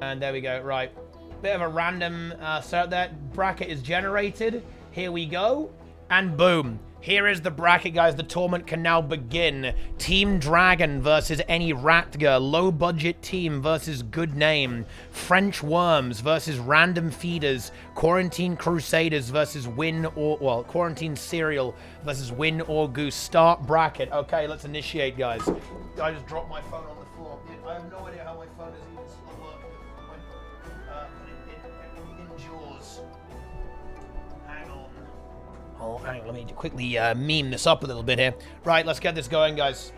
And there we go. Right. Bit of a random setup there. Bracket is generated. Here we go. And boom. Here is the bracket, guys. The tournament can now begin. Team Dragon versus any Ratga. Low budget team versus Good Name. French Worms versus Random Feeders. Quarantine Crusaders versus Win or... Well, Quarantine Cereal versus Win or Goose. Start bracket. Okay, let's initiate, guys. I just dropped my phone on the floor. I have no idea how my phone is even still working when it endures. Hang on. Oh, hang on, let me quickly meme this up a little bit here. Right, let's get this going, guys.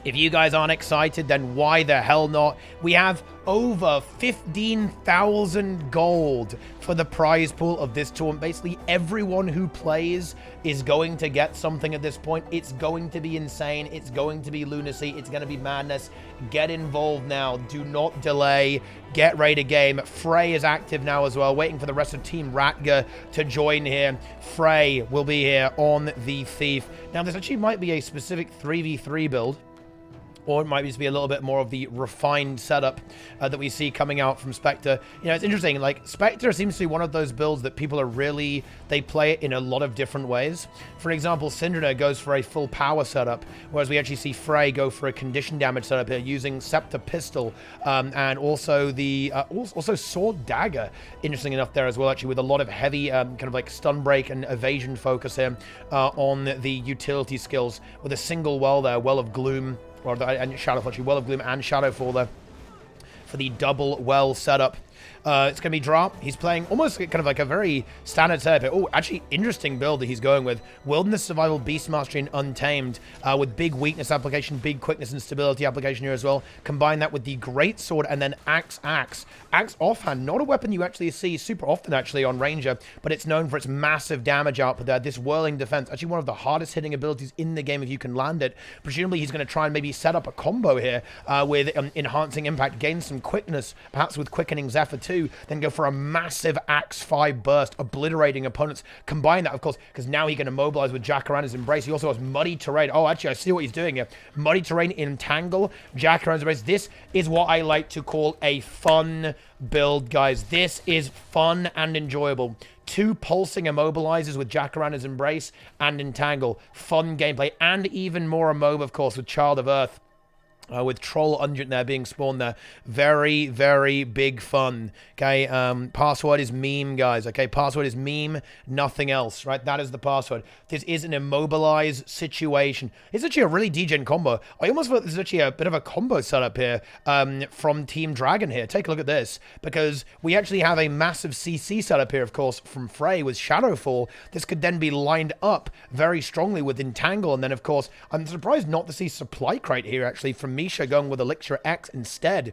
If you guys aren't excited, then why the hell not? We have over 15,000 gold for the prize pool of this tournament. Basically, everyone who plays is going to get something at this point. It's going to be insane. It's going to be lunacy. It's going to be madness. Get involved now. Do not delay. Get ready to game. Frey is active now as well, waiting for the rest of Team Ratga to join here. Frey will be here on the Thief. Now, this actually might be a specific 3v3 build. Or it might just be a little bit more of the refined setup that we see coming out from Specter. You know, it's interesting. Like, Specter seems to be one of those builds that people are really... They play it in a lot of different ways. For example, Syndra goes for a full power setup, whereas we actually see Frey go for a condition damage setup here, using Scepter Pistol, and also the... also Sword Dagger, interesting enough there as well, actually, with a lot of heavy kind of like stun break and evasion focus here on the utility skills, with a single well there, Well of Gloom, and Shadowfall, actually, Well of Gloom and Shadowfall there for the double well setup. It's going to be Drop. He's playing almost kind of like a very standard setup here. Oh, actually, interesting build that he's going with. Wilderness Survival, Beast Mastery, and Untamed, with big weakness application, big quickness and stability application here as well. Combine that with the Great Sword and then Axe. Axe offhand, not a weapon you actually see super often, actually, on Ranger, but it's known for its massive damage output there. This whirling defense, actually one of the hardest hitting abilities in the game if you can land it. Presumably, he's going to try and maybe set up a combo here with Enhancing Impact, gain some quickness, perhaps with Quickening Zephyr 2, then go for a massive Axe 5 burst, obliterating opponents. Combine that, of course, because now he can immobilize with Jacaranda's Embrace. He also has Muddy Terrain. Oh, actually, I see what he's doing here. Muddy Terrain, Entangle, Jacaranda's Embrace. This is what I like to call a fun build, guys. This is fun and enjoyable. 2 pulsing immobilizers with Jacaranda's Embrace and Entangle. Fun gameplay, and even more immob, of course, with Child of Earth. With Troll Ungent there being spawned there. Very, very big fun. Okay, password is meme, guys. Okay, password is meme, nothing else, right? That is the password. This is an immobilized situation. It's actually a really degen combo. I almost thought this is actually a bit of a combo setup here from Team Dragon here. Take a look at this, because we actually have a massive CC setup here, of course, from Frey with Shadowfall. This could then be lined up very strongly with Entangle, and then, of course, I'm surprised not to see Supply Crate here, actually, from Misha going with Elixir X instead.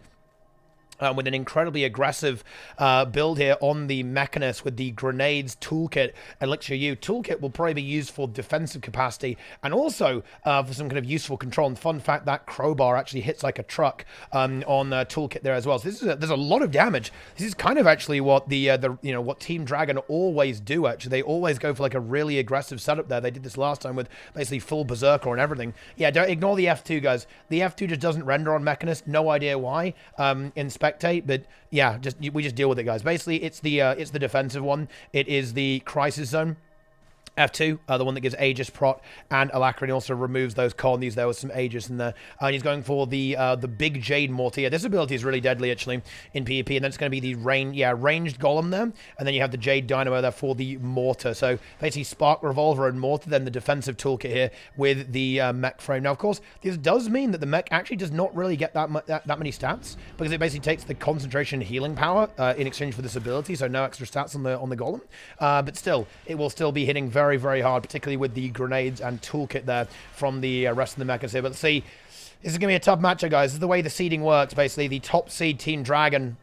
With an incredibly aggressive build here on the Mechanist with the Grenades Toolkit, Elixir U. Toolkit will probably be used for defensive capacity and also for some kind of useful control. And fun fact, that crowbar actually hits like a truck on Toolkit there as well. So this is there's a lot of damage. This is kind of actually what the you know, what Team Dragon always do, actually. They always go for like a really aggressive setup there. They did this last time with basically full Berserker and everything. Yeah, don't ignore the F2, guys. The F2 just doesn't render on Mechanist. No idea why. In Spectate, but yeah, we just deal with it, guys. Basically, it's the defensive one. It is the Crisis Zone. F2, the one that gives Aegis Prot, and Alacrine also removes those colonies there with some Aegis in there. And he's going for the big Jade Mortar. Yeah, this ability is really deadly, actually, in PvP. And then it's going to be the ranged Golem there. And then you have the Jade Dynamo there for the Mortar. So basically Spark Revolver and Mortar, then the defensive toolkit here with the mech frame. Now, of course, this does mean that the mech actually does not really get that many stats, because it basically takes the concentration healing power in exchange for this ability. So no extra stats on the Golem. But still, it will still be hitting very, very hard, particularly with the grenades and toolkit there from the rest of the mechas here. But let's see, this is going to be a tough matchup, guys. This is the way the seeding works, basically. The top seed, Team Dragon,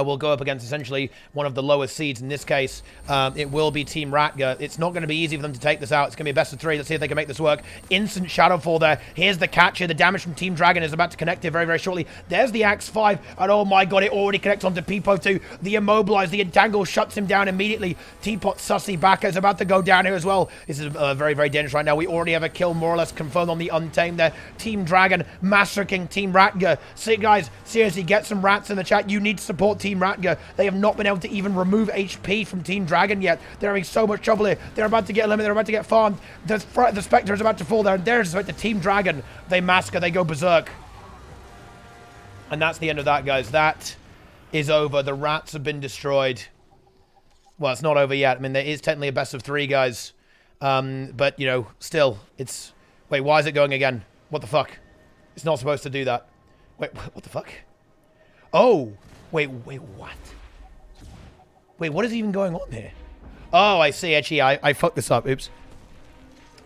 will go up against essentially one of the lowest seeds. In this case, it will be Team Ratga. It's not going to be easy for them to take this out. It's going to be a best of 3. Let's see if they can make this work. Instant Shadowfall there. Here's the catch here. The damage from Team Dragon is about to connect here very, very shortly. There's the Axe 5, and oh my god, it already connects onto Peepo 2. The Immobilize, the Entangle shuts him down immediately. Teapot Sussy Baka is about to go down here as well. This is very, very dangerous right now. We already have a kill more or less confirmed on the Untamed there. Team Dragon massacring Team Ratga. See, guys, seriously, get some rats in the chat. You need to support Team Ratga. They have not been able to even remove HP from Team Dragon yet. They're having so much trouble here. They're about to get eliminated. They're about to get farmed. The Specter is about to fall there. And there's the Team Dragon. They massacre. They go berserk. And that's the end of that, guys. That is over. The rats have been destroyed. Well, it's not over yet. I mean, there is technically a best of 3, guys. But, you know, still, it's... Wait, why is it going again? What the fuck? It's not supposed to do that. Wait, what the fuck? Oh! Wait, what? Wait, what is even going on here? Oh, I see. Actually, I fucked this up. Oops.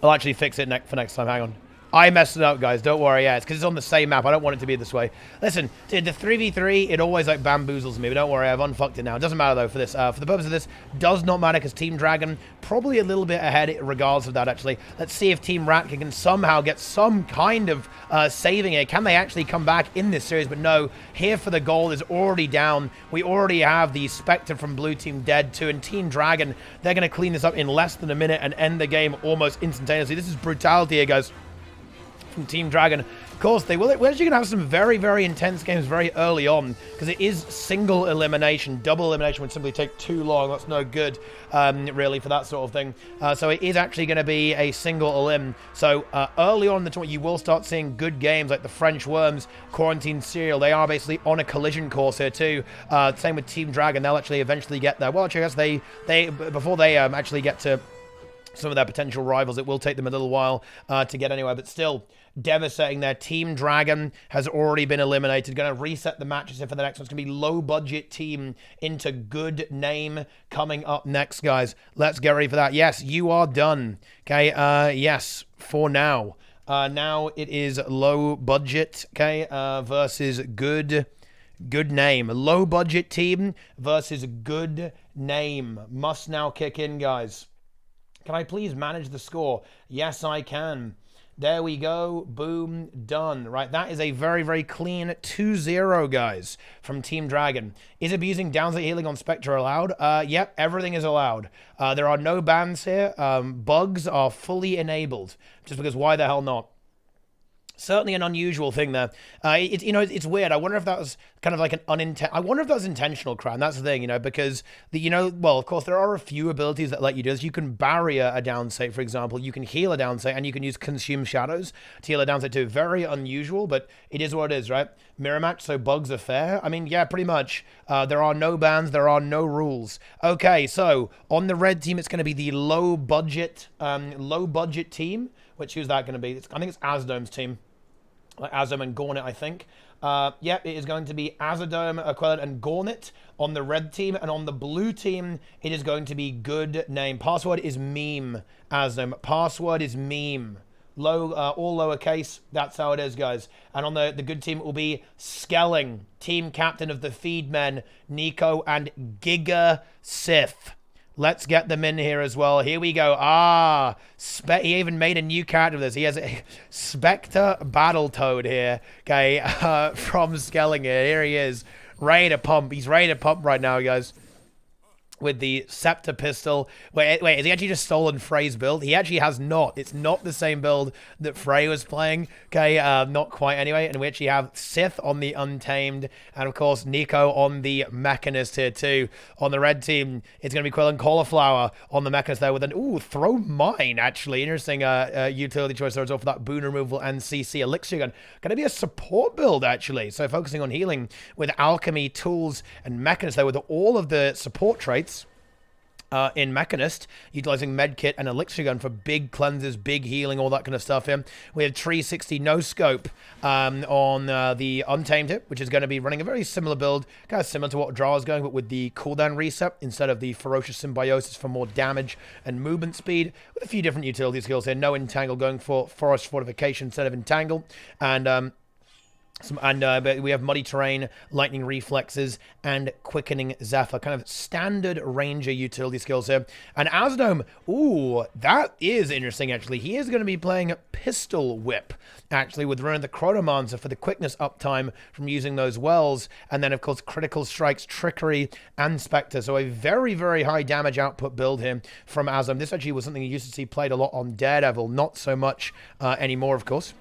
I'll actually fix it for next time. Hang on. I messed it up, guys. Don't worry. Yeah, it's because it's on the same map. I don't want it to be this way. Listen, dude, the 3v3, it always, like, bamboozles me. But don't worry, I've unfucked it now. It doesn't matter, though, for this. For the purpose of this, does not matter because Team Dragon probably a little bit ahead regardless of that, actually. Let's see if Team Ratkin can somehow get some kind of saving it. Can they actually come back in this series? But no, here for the goal is already down. We already have the Specter from Blue Team dead, too. And Team Dragon, they're going to clean this up in less than a minute and end the game almost instantaneously. This is brutality here, guys. From Team Dragon. Of course, we're actually going to have some very, very intense games very early on because it is single elimination. Double elimination would simply take too long. That's no good, really, for that sort of thing. So it is actually going to be a single elim. So early on in the tournament, you will start seeing good games like the French Worms, Quarantine Serial. They are basically on a collision course here too. Same with Team Dragon. They'll actually eventually get there. Well, actually, I guess they before they actually get to some of their potential rivals, it will take them a little while to get anywhere, but still devastating there. Team Dragon has already been eliminated. Going to reset the matches here for the next one. It's going to be low budget team into good name coming up next, guys. Let's get ready for that. Yes, you are done. Okay, yes, for now. Now it is low budget, okay, versus good name. Low budget team versus good name. Must now kick in, guys. Can I please manage the score? Yes, I can. There we go. Boom. Done. Right, that is a very, very clean 2-0, guys, from Team Dragon. Is abusing downside healing on Spectre allowed? Yep, everything is allowed. There are no bans here. Bugs are fully enabled. Just because why the hell not? Certainly an unusual thing there. It's weird. I wonder if that was kind of like an I wonder if that was intentional, Crown. That's the thing, because well, of course, there are a few abilities that let you do this. You can barrier a down state, for example. You can heal a down state, and you can use Consume Shadows to heal a down state too. Very unusual, but it is what it is, right? Mirror match, so bugs are fair. I mean, yeah, pretty much. There are no bans. There are no rules. Okay, so on the red team, it's going to be the low budget team. Who's that going to be? I think it's Azdome's team. Like Azom and Gornet, I think. Yep, it is going to be Azadome, Aquilin, and Gornet on the red team. And on the blue team, it is going to be good name. Password is meme, Azadome. Password is meme. All lowercase. That's how it is, guys. And on the good team, it will be Skelling, team captain of the Feedmen, Nico, and Giga Sith. Let's get them in here as well. Here we go. He even made a new character of this. He has a Specter Battletoad here, okay, from Skelling. Here he is, ready to pump. He's ready to pump right now, guys. With the Scepter Pistol. Wait, has he actually just stolen Frey's build? He actually has not. It's not the same build that Frey was playing. Okay, not quite anyway. And we actually have Sith on the Untamed. And of course, Nico on the Mechanist here too. On the red team, it's going to be Quill and Cauliflower on the Mechanist there with an, Throw Mine, actually. Interesting utility choice there as well for that boon removal and CC Elixir Gun. Going to be a support build, actually. So focusing on healing with Alchemy, Tools, and Mechanist there with all of the support traits. In Mechanist, utilizing Medkit and Elixir Gun for big cleanses, big healing, all that kind of stuff here. We have 360 no scope on the Untamed hit, which is going to be running a very similar build, kind of similar to what Draw is going, but with the cooldown reset instead of the Ferocious Symbiosis for more damage and movement speed, with a few different utility skills here. No Entangle, going for Forest Fortification instead of Entangle, and But we have Muddy Terrain, Lightning Reflexes, and Quickening Zephyr. Kind of standard Ranger utility skills here. And Azdome, ooh, that is interesting, actually. He is going to be playing Pistol Whip, actually, with running the Chronomancer for the quickness uptime from using those wells. And then, of course, Critical Strikes, Trickery, and Specter. So a very, very high damage output build here from Azdome. This actually was something you used to see played a lot on Daredevil. Not so much anymore, of course.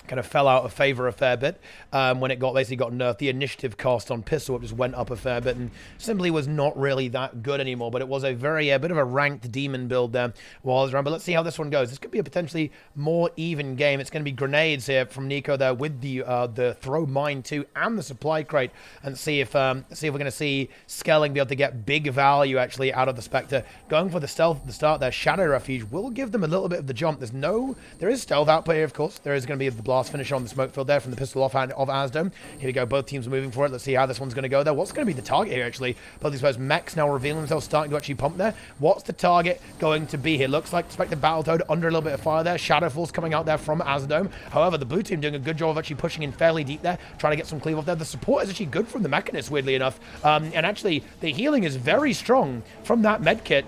Kind of fell out of favor a fair bit when it basically got nerfed. The initiative cost on Pistol just went up a fair bit and simply was not really that good anymore. But it was a bit of a ranked demon build there while I was around. But let's see how this one goes. This could be a potentially more even game. It's going to be grenades here from Nico there with the throw mine too and the supply crate, and see if we're going to see Skelling be able to get big value actually out of the Spectre. Going for the stealth at the start there. Shadow Refuge will give them a little bit of the jump. There is stealth output here, of course. There is going to be the blast finish on the smoke field there from the pistol offhand of Azdome. Here we go. Both teams are moving for it. Let's see how this one's going to go there. What's going to be the target here, actually? Both these players, mechs now revealing themselves, starting to actually pump there. What's the target going to be here? Looks like Spectre Battletoad under a little bit of fire there. Shadow Force coming out there from Azdome. However, the blue team doing a good job of actually pushing in fairly deep there, trying to get some cleave off there. The support is actually good from the Mechanist, weirdly enough. And actually, the healing is very strong from that med kit.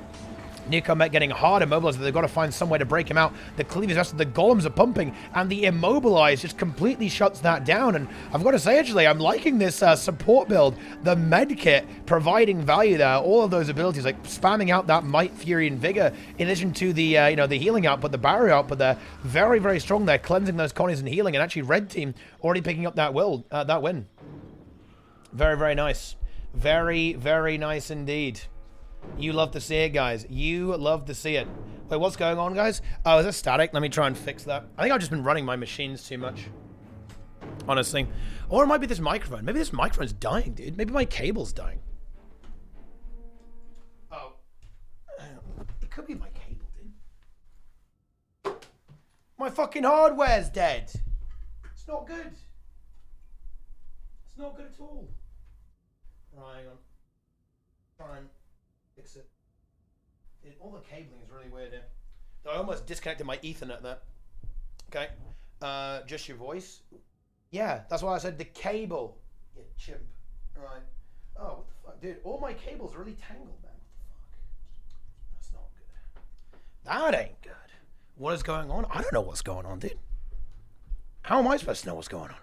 Nico Met getting hard immobilized. They've got to find some way to break him out. The cleave is just the golems are pumping, and the immobilize just completely shuts that down. And I've got to say, actually, I'm liking this support build. The med kit providing value there. All of those abilities, like spamming out that Might, Fury, and Vigor, in addition to the the healing output, the barrier output there, very, very strong there, cleansing those colonies and healing. And actually, red team already picking up that win. Very, very nice. Very, very nice indeed. You love to see it, guys. You love to see it. Wait, what's going on, guys? Oh, is it static? Let me try and fix that. I think I've just been running my machines too much. Honestly. Or it might be this microphone. Maybe this microphone's dying, dude. Maybe my cable's dying. Oh. It could be my cable, dude. My fucking hardware's dead. It's not good. It's not good at all. Right, hang on. Try and fix it. All the cabling is really weird here. So I almost disconnected my Ethernet there. Okay. Just your voice. Yeah, that's why I said the cable. You chimp. Right. Oh, what the fuck? Dude, all my cables are really tangled, man. What the fuck? That's not good. That ain't good. What is going on? I don't know what's going on, dude. How am I supposed to know what's going on?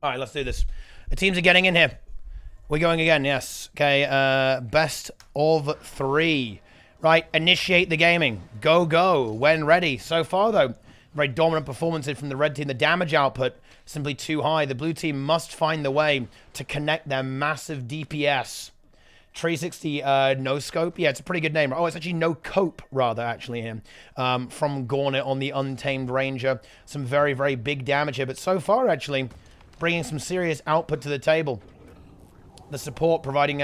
All right, let's do this. The teams are getting in here. We're going again, yes. Okay, best of 3. Right, initiate the gaming. Go, go, when ready. So far, though, very dominant performances from the red team. The damage output, simply too high. The blue team must find the way to connect their massive DPS. 360 no scope. Yeah, it's a pretty good name. Oh, it's actually no cope, rather, actually, here. From Gornet on the Untamed Ranger. Some very, very big damage here. But so far, actually, bringing some serious output to the table. The support providing,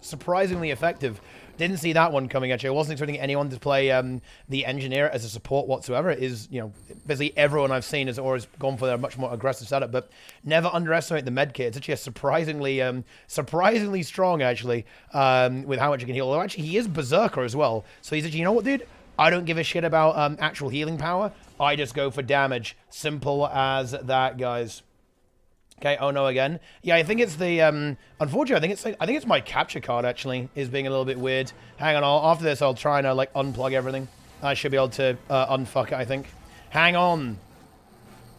surprisingly effective. Didn't see that one coming, actually. I wasn't expecting anyone to play the engineer as a support whatsoever. It is, basically everyone I've seen has always gone for their much more aggressive setup, but never underestimate the med kit. It's actually a surprisingly strong, actually, with how much you can heal. Although, actually, he is Berserker as well. So he's actually, you know what, dude? I don't give a shit about actual healing power. I just go for damage. Simple as that, guys. Okay, oh no again. Yeah, I think it's the unfortunately I think it's my capture card actually is being a little bit weird. Hang on, after this I'll try and unplug everything. I should be able to unfuck it, I think. Hang on.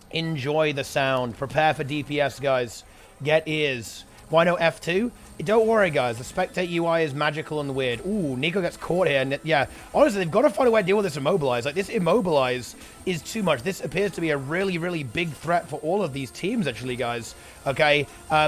Enjoy the sound. Prepare for DPS, guys. Get ears. Why no F2? Don't worry, guys. The spectate UI is magical and weird. Ooh, Nico gets caught here. And yeah, honestly, they've got to find a way to deal with this immobilize. Like, this immobilize is too much. This appears to be a really, really big threat for all of these teams, actually, guys. Okay?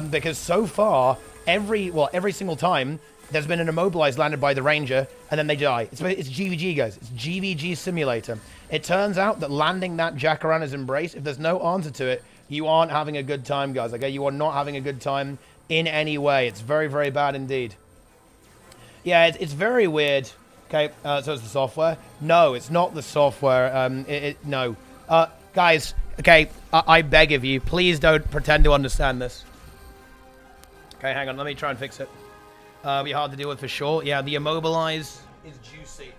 Because so far, every single time, there's been an immobilize landed by the Ranger, and then they die. It's GVG, guys. It's GVG Simulator. It turns out that landing that Jacarana's Embrace, if there's no answer to it, you aren't having a good time, guys. Okay? You are not having a good time in any way. It's very, very bad indeed. Yeah, it's very weird. Okay, so it's the software. No, it's not the software. No. Guys, okay, I beg of you, please don't pretend to understand this. Okay, hang on, let me try and fix it. Be hard to deal with for sure. Yeah, the immobilize is juicy.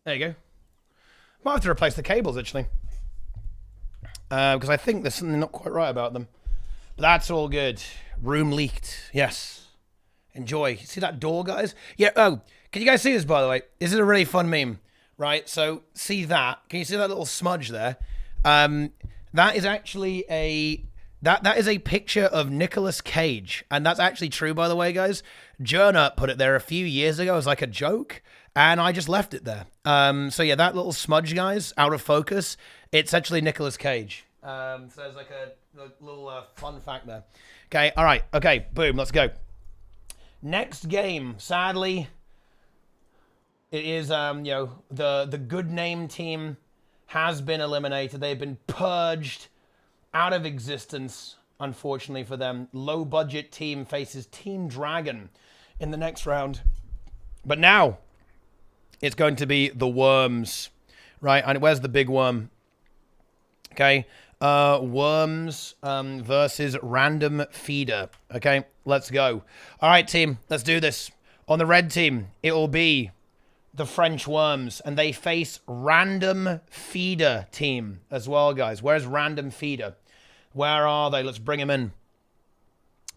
There you go. Might have to replace the cables, actually. Because I think there's something not quite right about them. But that's all good. Room leaked. Yes. Enjoy. See that door, guys? Yeah, oh, can you guys see this, by the way? This is a really fun meme, right? So, see that. Can you see that little smudge there? That is actually a... That is a picture of Nicolas Cage. And that's actually true, by the way, guys. Journa put it there a few years ago as like a joke. And I just left it there. So yeah, that little smudge, guys, out of focus, it's actually Nicolas Cage. So there's like a little fun fact there. Okay, all right. Okay, boom, let's go. Next game, sadly, it is, the good name team has been eliminated. They've been purged out of existence, unfortunately for them. Low budget team faces Team Dragon in the next round. But now it's going to be the Worms, right? And where's the big worm? Okay, Worms versus Random Feeder. Okay, let's go. All right, team, let's do this. On the red team, it will be the French Worms, and they face Random Feeder team as well, guys. Where's Random Feeder? Where are they? Let's bring them in.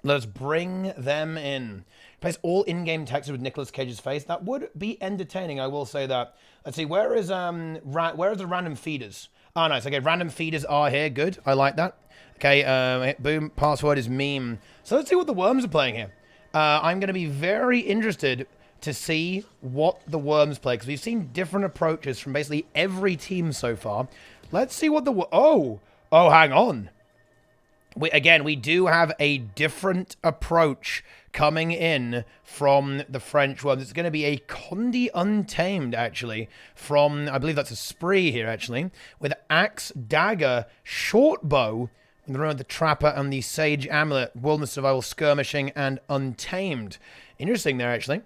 Let's bring them in. Place all in-game text with Nicolas Cage's face. That would be entertaining, I will say that. Let's see, where is the Random Feeders? Oh, nice. Okay, Random Feeders are here. Good. I like that. Okay, boom. Password is meme. So let's see what the Worms are playing here. I'm going to be very interested to see what the Worms play, because we've seen different approaches from basically every team so far. Let's see what the... Oh, hang on. We do have a different approach coming in from the French Worms. It's going to be a Condi Untamed, actually, from, I believe that's a spree here, actually, with Axe, Dagger, Short Bow, the Trapper and the Sage Amulet, Wilderness Survival, Skirmishing, and Untamed. Interesting there, actually.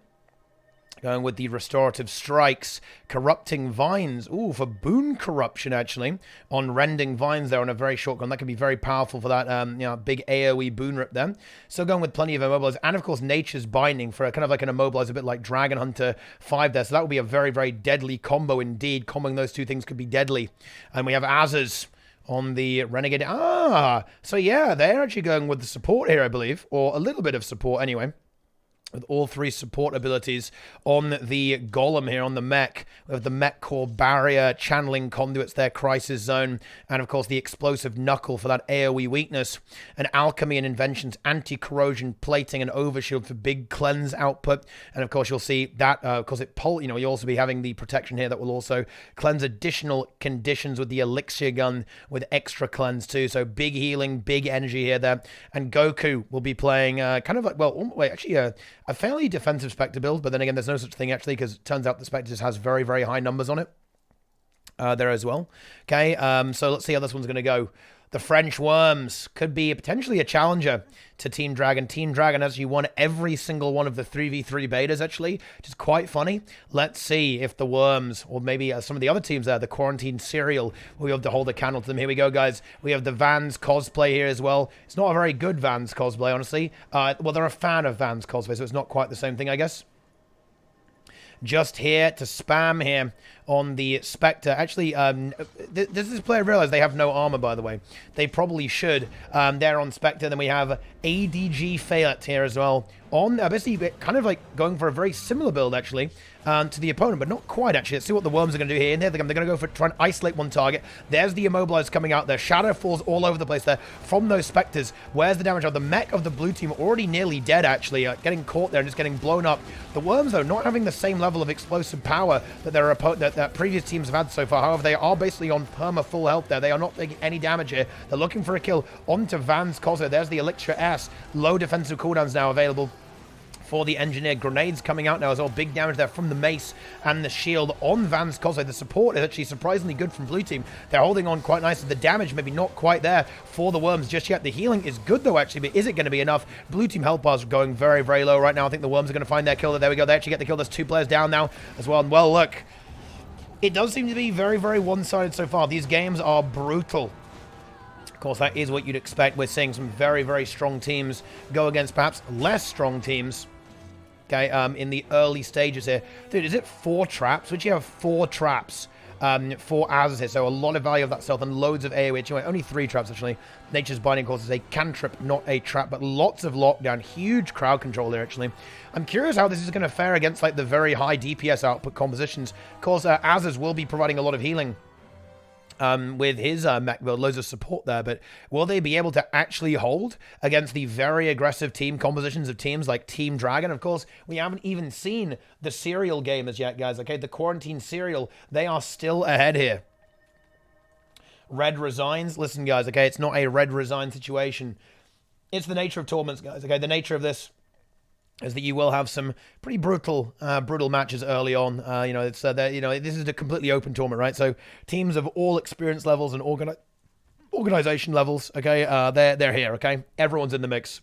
Going with the Restorative Strikes, Corrupting Vines. Ooh, for boon corruption, actually, on Rending Vines there on a very short gun. That can be very powerful for that big AoE boon rip there. So going with plenty of immobilize. And, of course, Nature's Binding for a kind of like an immobilize, a bit like Dragon Hunter 5 there. So that would be a very, very deadly combo indeed. Comboing those two things could be deadly. And we have Azers on the Renegade. So yeah, they're actually going with the support here, I believe. Or a little bit of support anyway. With all three support abilities on the Golem here, on the mech. We have the mech core barrier, channeling conduits there, crisis zone, and of course the explosive knuckle for that AoE weakness. And alchemy and inventions, anti-corrosion plating and overshield for big cleanse output. And of course you'll see that, because you'll also be having the protection here that will also cleanse additional conditions with the elixir gun with extra cleanse too. So big healing, big energy here there. And Goku will be playing kind of like, a fairly defensive Specter build, but then again, there's no such thing actually, because it turns out the Specter just has very, very high numbers on it there as well. Okay, so let's see how this one's going to go. The French Worms could be potentially a challenger to Team Dragon. Team Dragon actually won every single one of the 3v3 betas, actually, which is quite funny. Let's see if the Worms, or maybe some of the other teams there, the Quarantine Serial, will be able to hold a candle to them. Here we go, guys. We have the Vans cosplay here as well. It's not a very good Vans cosplay, honestly. Well, they're a fan of Vans cosplay, so it's not quite the same thing, I guess. Just here to spam here on the Specter. Actually, does this player realize they have no armor, by the way? They probably should. They're on Specter. Then we have ADG Fayette here as well. On, basically, kind of like going for a very similar build, actually, to the opponent, but not quite, actually. Let's see what the Worms are going to do here. And here they're going to go for trying to isolate one target. There's the Immobilize coming out there. Shadow falls all over the place there from those Specters. Where's the damage? The mech of the blue team already nearly dead, actually. Getting caught there and just getting blown up. The Worms, though, not having the same level of explosive power that that previous teams have had so far. However, they are basically on perma full health there. They are not taking any damage here. They're looking for a kill onto Vans Cosmo. There's the Elixir S. Low defensive cooldowns now available for the Engineer. Grenades coming out now as well. Big damage there from the Mace and the Shield on Vans Cosmo. The support is actually surprisingly good from Blue Team. They're holding on quite nicely. The damage maybe not quite there for the Worms just yet. The healing is good though, actually, but is it going to be enough? Blue Team health bars are going very, very low right now. I think the Worms are going to find their kill. There we go. They actually get the kill. There's two players down now as well. And well, look, it does seem to be very, very one-sided so far. These games are brutal. Of course, that is what you'd expect. We're seeing some very, very strong teams go against perhaps less strong teams. okay, in the early stages here. Dude, is it 4 traps? Which you have 4 traps for Az's here, so a lot of value of that stealth and loads of AoE. Anyway, only 3 traps, actually. Nature's Binding, of course, is a cantrip, not a trap, but lots of lockdown. Huge crowd control there, actually. I'm curious how this is going to fare against, like, the very high DPS output compositions. Of course, Az's will be providing a lot of healing with his mech build, loads of support there, but will they be able to actually hold against the very aggressive team compositions of teams like Team Dragon? Of course, we haven't even seen the serial gamers yet, guys, okay? The Quarantine serial, they are still ahead here. Red resigns. Listen, guys, okay, it's not a red resign situation. It's the nature of tournaments, guys, okay? The nature of this is that you will have some pretty brutal matches early on. You know, it's this is a completely open tournament, right? So teams of all experience levels and organization levels, okay, they're here, okay? Everyone's in the mix.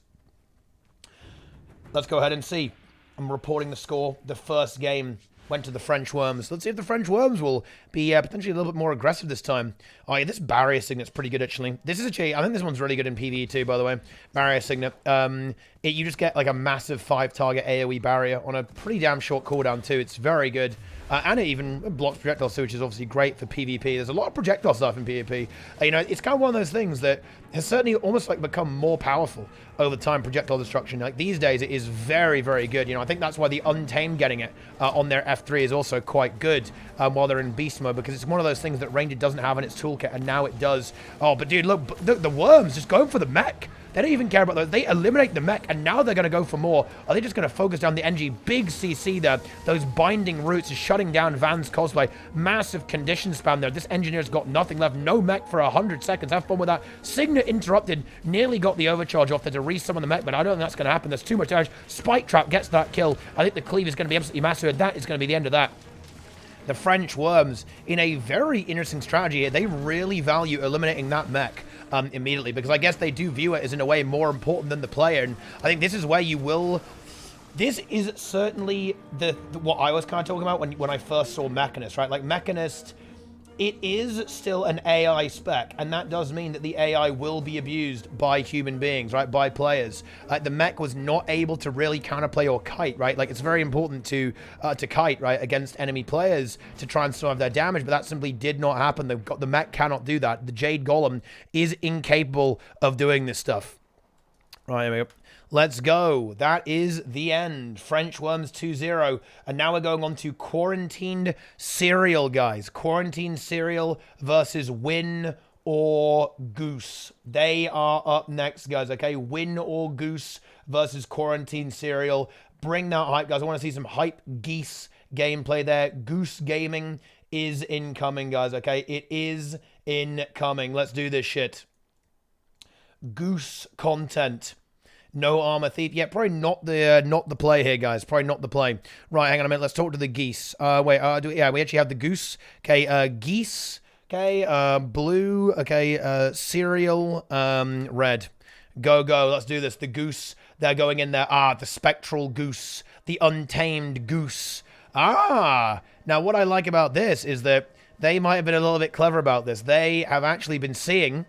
Let's go ahead and see. I'm reporting the score. The first game went to the French Worms. Let's see if the French Worms will be potentially a little bit more aggressive this time. Oh, yeah, this Barrier Signet's pretty good, actually. This is actually, I think this one's really good in PvE too, by the way. Barrier Signet. You just get like a massive 5-target AoE barrier on a pretty damn short cooldown too. It's very good. And it even blocks projectiles too, which is obviously great for PvP. There's a lot of projectile stuff in PvP. You know, it's kind of one of those things that has certainly almost like become more powerful over time, projectile destruction. Like these days, it is very, very good. You know, I think that's why the Untamed getting it on their F3 is also quite good while they're in beast mode, because it's one of those things that Ranger doesn't have in its toolkit, and now it does. Oh, but dude, look, the Worms just going for the mech. They don't even care about those. They eliminate the mech, and now they're going to go for more. Are they just going to focus down the NG? Big CC there. Those binding roots is shutting down Van's cosplay. Massive condition spam there. This engineer's got nothing left. No mech for 100 seconds. Have fun with that. Signet interrupted. Nearly got the overcharge off there to resummon the mech, but I don't think that's going to happen. There's too much damage. Spike Trap gets that kill. I think the cleave is going to be absolutely massive. That is going to be the end of that. The French Worms, in a very interesting strategy here, they really value eliminating that mech immediately, because I guess they do view it as, in a way, more important than the player. And I think this is where you will... This is certainly what I was kind of talking about when I first saw Mechanist, right? Like, Mechanist, it is still an AI spec, and that does mean that the AI will be abused by human beings, right? By players. The mech was not able to really counterplay or kite, right? Like, it's very important to kite, right, against enemy players to try and survive their damage, but that simply did not happen. The mech cannot do that. The Jade Golem is incapable of doing this stuff. Right, here we go. Let's go. That is the end. French Worms 2-0. And now we're going on to Quarantined Serial, guys. Quarantined Serial versus Win or Goose. They are up next, guys, okay? Win or Goose versus Quarantined Serial. Bring that hype, guys. I want to see some hype geese gameplay there. Goose Gaming is incoming, guys, okay? It is incoming. Let's do this shit. Goose content. No Armor Thief. Yeah, probably not the play here, guys. Probably not the play. Right, hang on a minute. Let's talk to the geese. Yeah, we actually have the goose. Okay, geese. Okay, blue. Okay, cereal. Red. Go. Let's do this. The goose. They're going in there. The spectral goose. The untamed goose. Now what I like about this is that they might have been a little bit clever about this. They have actually been seeing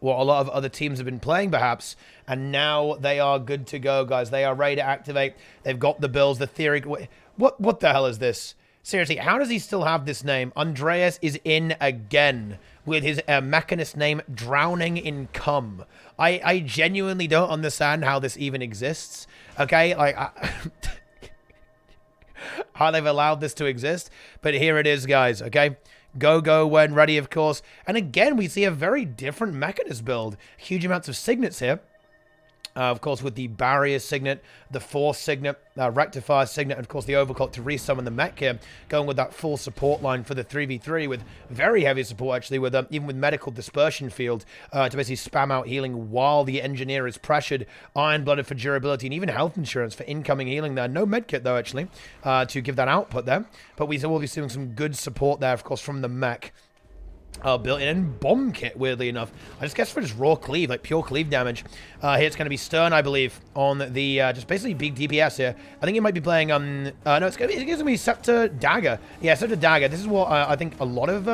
what a lot of other teams have been playing, perhaps, and now they are good to go, guys. They are ready to activate. They've got the builds, the theory. What the hell is this? Seriously, how does he still have this name? Andreas is in again with his Mechanist name, Drowning in Cum. I genuinely don't understand how this even exists, okay? Like, how they've allowed this to exist, but here it is, guys, okay? Go when ready, of course. And again, we see a very different Mechanist build. Huge amounts of signets here. Of course, with the Barrier Signet, the Force Signet, Rectifier Signet, and of course the Overclock to resummon the mech here. Going with that full support line for the 3v3 with very heavy support, actually, with even with Medical Dispersion Field to basically spam out healing while the Engineer is pressured. Iron-Blooded for durability and even health insurance for incoming healing there. No medkit, though, actually, to give that output there. But we will be seeing some good support there, of course, from the mech. Built-in bomb kit, weirdly enough. I just guess for just raw cleave, like pure cleave damage. Here it's going to be Stern, I believe, on the just basically big DPS here. I think he might be playing no, it's going to be Scepter Dagger. Yeah, Scepter Dagger. This is what I think a lot of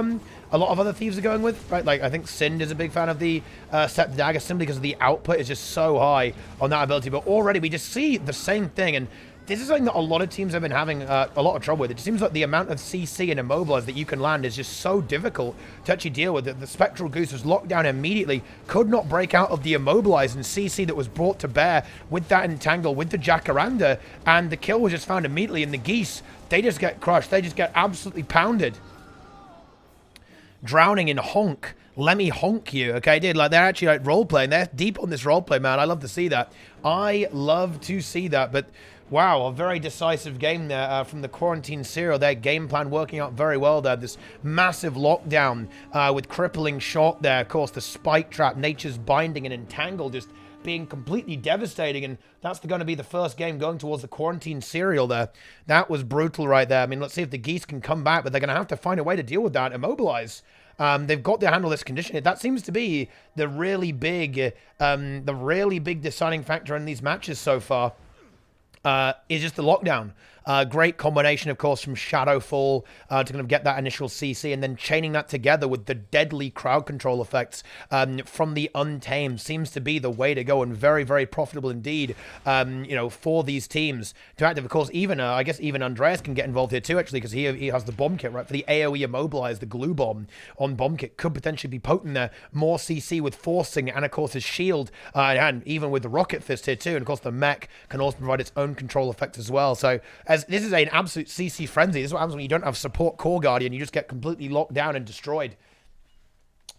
other thieves are going with, right? Like I think Sind is a big fan of the Scepter Dagger simply because of the output is just so high on that ability. But already we just see the same thing, and this is something that a lot of teams have been having a lot of trouble with. It just seems like the amount of CC and Immobilize that you can land is just so difficult to actually deal with. The Spectral Goose was locked down immediately, could not break out of the Immobilize and CC that was brought to bear with that Entangle, with the Jacaranda, and the kill was just found immediately, and the Geese, they just get crushed. They just get absolutely pounded. Drowning in Honk. Let me honk you, okay, dude? Like, they're actually, like, role-playing. They're deep on this role-play, man. I love to see that. I love to see that, but wow, a very decisive game there from the Quarantine Serial. Their game plan working out very well there. This massive lockdown with crippling shot there. Of course, the Spike Trap, Nature's Binding, and Entangle just being completely devastating, and that's going to be the first game going towards the Quarantine Serial there. That was brutal right there. I mean, let's see if the Geese can come back, but they're going to have to find a way to deal with that. Immobilize. They've got to handle this condition. That seems to be the really big deciding factor in these matches so far. Is just the lockdown. Great combination, of course, from Shadowfall to kind of get that initial CC, and then chaining that together with the deadly crowd control effects from the Untamed seems to be the way to go, and very, very profitable indeed, you know, for these teams to active. Of course, even, I guess even Andreas can get involved here too, actually, because he has the bomb kit, right, for the AoE Immobilize, the glue bomb on bomb kit could potentially be potent there. More CC with Forcing, and of course his shield, and even with the Rocket Fist here too, and of course the mech can also provide its own control effects as well. So, as this is an absolute CC frenzy. This is what happens when you don't have support core guardian. You just get completely locked down and destroyed.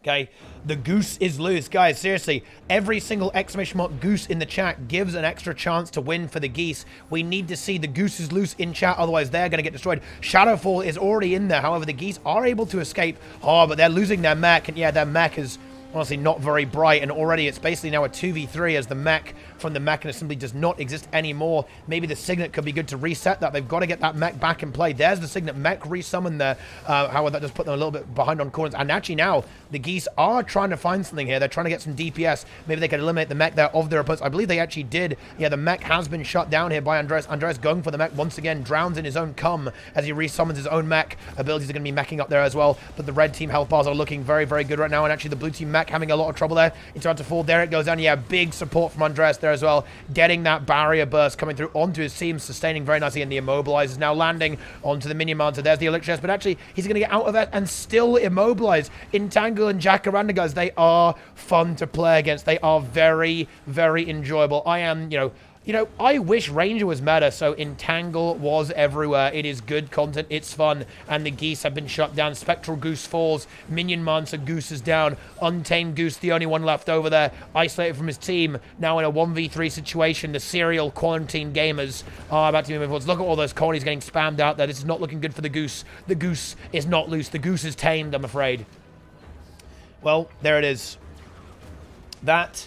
Okay, the Goose is loose. Guys, seriously, every single exclamation mark Goose in the chat gives an extra chance to win for the Geese. We need to see the Goose is loose in chat, otherwise they're going to get destroyed. Shadowfall is already in there. However, the Geese are able to escape. Oh, but they're losing their mech, and yeah, their mech is honestly not very bright, and already it's basically now a 2v3 as the mech from the Mechanist simply does not exist anymore. Maybe the Signet could be good to reset that. They've got to get that mech back in play. There's the Signet mech resummoned there. However, that does put them a little bit behind on corners. And actually now, the Geese are trying to find something here. They're trying to get some DPS. Maybe they can eliminate the mech there of their opponents. I believe they actually did. Yeah, the mech has been shut down here by Andreas. Andreas going for the mech once again, drowns in his own cum as he resummons his own mech. Abilities are going to be meching up there as well. But the red team health bars are looking very, very good right now. And actually the blue team mech having a lot of trouble there. It's about to fall. There it goes down. Yeah, big support from Andreas there as well. Getting that barrier burst coming through onto his team, sustaining very nicely, and the Immobilize is now landing onto the minion monster. There's the Elixir, but actually he's going to get out of that and still Immobilize. Entangle and Jacaranda, guys, they are fun to play against. They are very, very enjoyable. I am, you know, I wish Ranger was meta, so Entangle was everywhere. It is good content, it's fun, and the Geese have been shut down. Spectral Goose falls, Minion Monster Goose is down, Untamed Goose, the only one left over there, isolated from his team, now in a 1v3 situation. The Serial Quarantine Gamers are about to move forward. Look at all those colonies getting spammed out there. This is not looking good for the Goose. The Goose is not loose. The Goose is tamed, I'm afraid. Well, there it is. That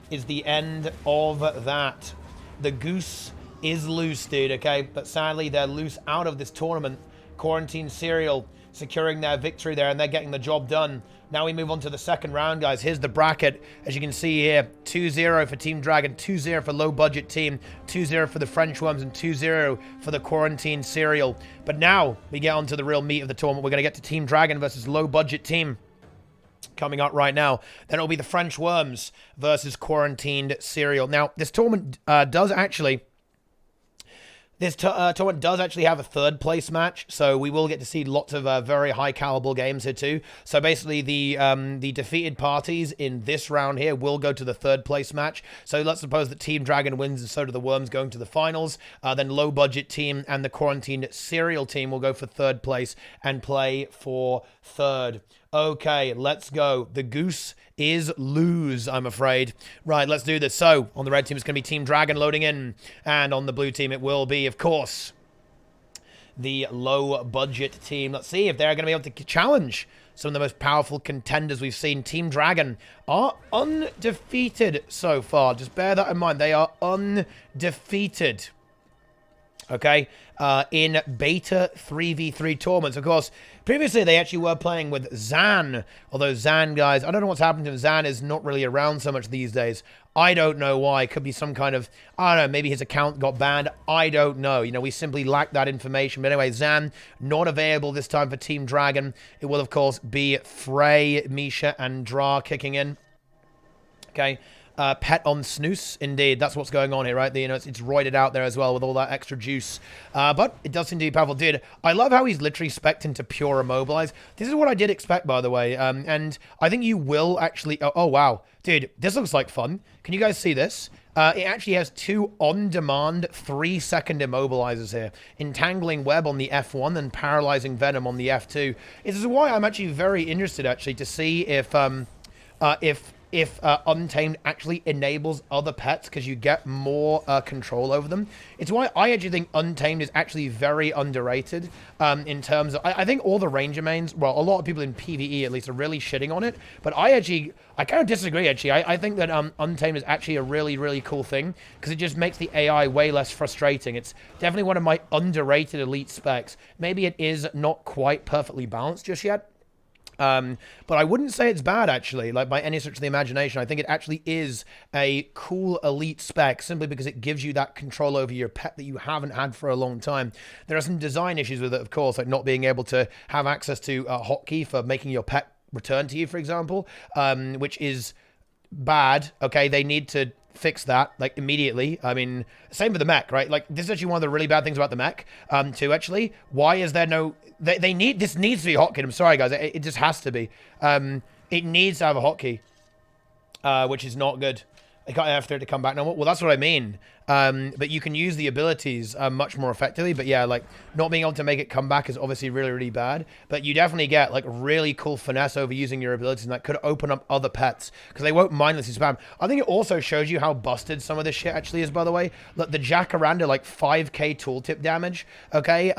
is the end of that. The Goose is loose, dude, okay? But sadly, they're loose out of this tournament. Quarantine Serial securing their victory there, and they're getting the job done. Now we move on to the second round, guys. Here's the bracket. As you can see here, 2-0 for Team Dragon, 2-0 for low-budget team, 2-0 for the French Worms, and 2-0 for the Quarantine Serial. But now we get on to the real meat of the tournament. We're going to get to Team Dragon versus low-budget team. Coming up right now. Then it'll be the French Worms versus Quarantined Serial. Now, this tournament does actually have a third place match, so we will get to see lots of very high caliber games here too. So basically, the defeated parties in this round here will go to the third place match. So let's suppose that Team Dragon wins, and so do the Worms going to the finals. Then low budget team and the Quarantined Serial team will go for third place and play for third. Okay, let's go. The Goose is lose, I'm afraid. Right, let's do this. So, on the red team, it's going to be Team Dragon loading in. And on the blue team, it will be, of course, the low-budget team. Let's see if they're going to be able to challenge some of the most powerful contenders we've seen. Team Dragon are undefeated so far. Just bear that in mind. They are undefeated. Okay, in beta 3v3 tournaments. Of course, previously they actually were playing with Zan, although Zan, guys, I don't know what's happened to him. Zan is not really around so much these days. I don't know why. It could be some kind of, I don't know, maybe his account got banned. I don't know. You know, we simply lack that information. But anyway, Zan, not available this time for Team Dragon. It will, of course, be Frey, Misha, and Dra kicking in. Okay. pet on snooze. Indeed, that's what's going on here, right? You know, it's roided out there as well with all that extra juice. But it does seem to be powerful. Dude, I love how he's literally spec'd into pure immobilize. This is what I did expect, by the way. And I think you will actually... Oh, wow. Dude, this looks like fun. Can you guys see this? It actually has 2 on-demand 3-second immobilizers here. Entangling Web on the F1 and Paralyzing Venom on the F2. This is why I'm actually very interested, actually, to see if Untamed actually enables other pets because you get more control over them. It's why I actually think Untamed is actually very underrated in terms of... I think all the Ranger mains, well, a lot of people in PvE at least are really shitting on it, but I kind of disagree, actually. I think that Untamed is actually a really, really cool thing because it just makes the AI way less frustrating. It's definitely one of my underrated elite specs. Maybe it is not quite perfectly balanced just yet. But I wouldn't say it's bad, actually, like by any stretch of the imagination. I think it actually is a cool elite spec simply because it gives you that control over your pet that you haven't had for a long time. There are some design issues with it, of course, like not being able to have access to a hotkey for making your pet return to you, for example, which is bad. Okay, they need to fix that like immediately. I mean, same with the mech, right? Like this is actually one of the really bad things about the mech too, actually. Why is there no... This needs to be a hotkey. I'm sorry, guys. It just has to be. It needs to have a hotkey, which is not good. I can't have to come back now. Well, that's what I mean. But you can use the abilities much more effectively. But yeah, like not being able to make it come back is obviously really, really bad. But you definitely get like really cool finesse over using your abilities, and that could open up other pets because they won't mindlessly spam. I think it also shows you how busted some of this shit actually is, by the way. Look, the Jacaranda, like 5k tooltip damage. Okay.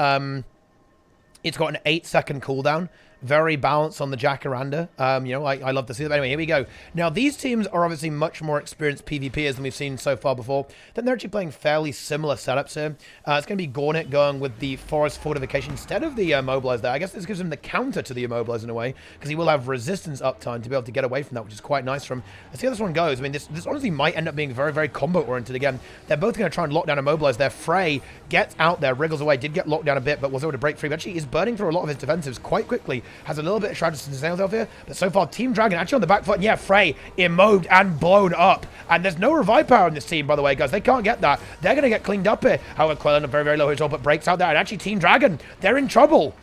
It's got an 8-second cooldown. Very balanced on the Jacaranda. You know, I love to see that. But anyway, here we go. Now, these teams are obviously much more experienced PvPers than we've seen so far before. Then they're actually playing fairly similar setups here. It's going to be Gornet going with the Forest Fortification instead of the Immobilize there. I guess this gives him the counter to the Immobilize in a way, because he will have resistance uptime to be able to get away from that, which is quite nice from him. Let's see how this one goes. I mean, this honestly might end up being very, very combo-oriented again. They're both going to try and lock down Immobilize there. Frey gets out there, wriggles away, did get locked down a bit, but was able to break free. But actually, is burning through a lot of his defensives quite quickly. Has a little bit of Shrouded and Snails over here, but so far Team Dragon actually on the back foot. And yeah, Frey immobed and blown up, and there's no revive power in this team, by the way, guys. They can't get that. They're gonna get cleaned up here. However, Quellan very, very low as well, but breaks out there, and actually Team Dragon, they're in trouble.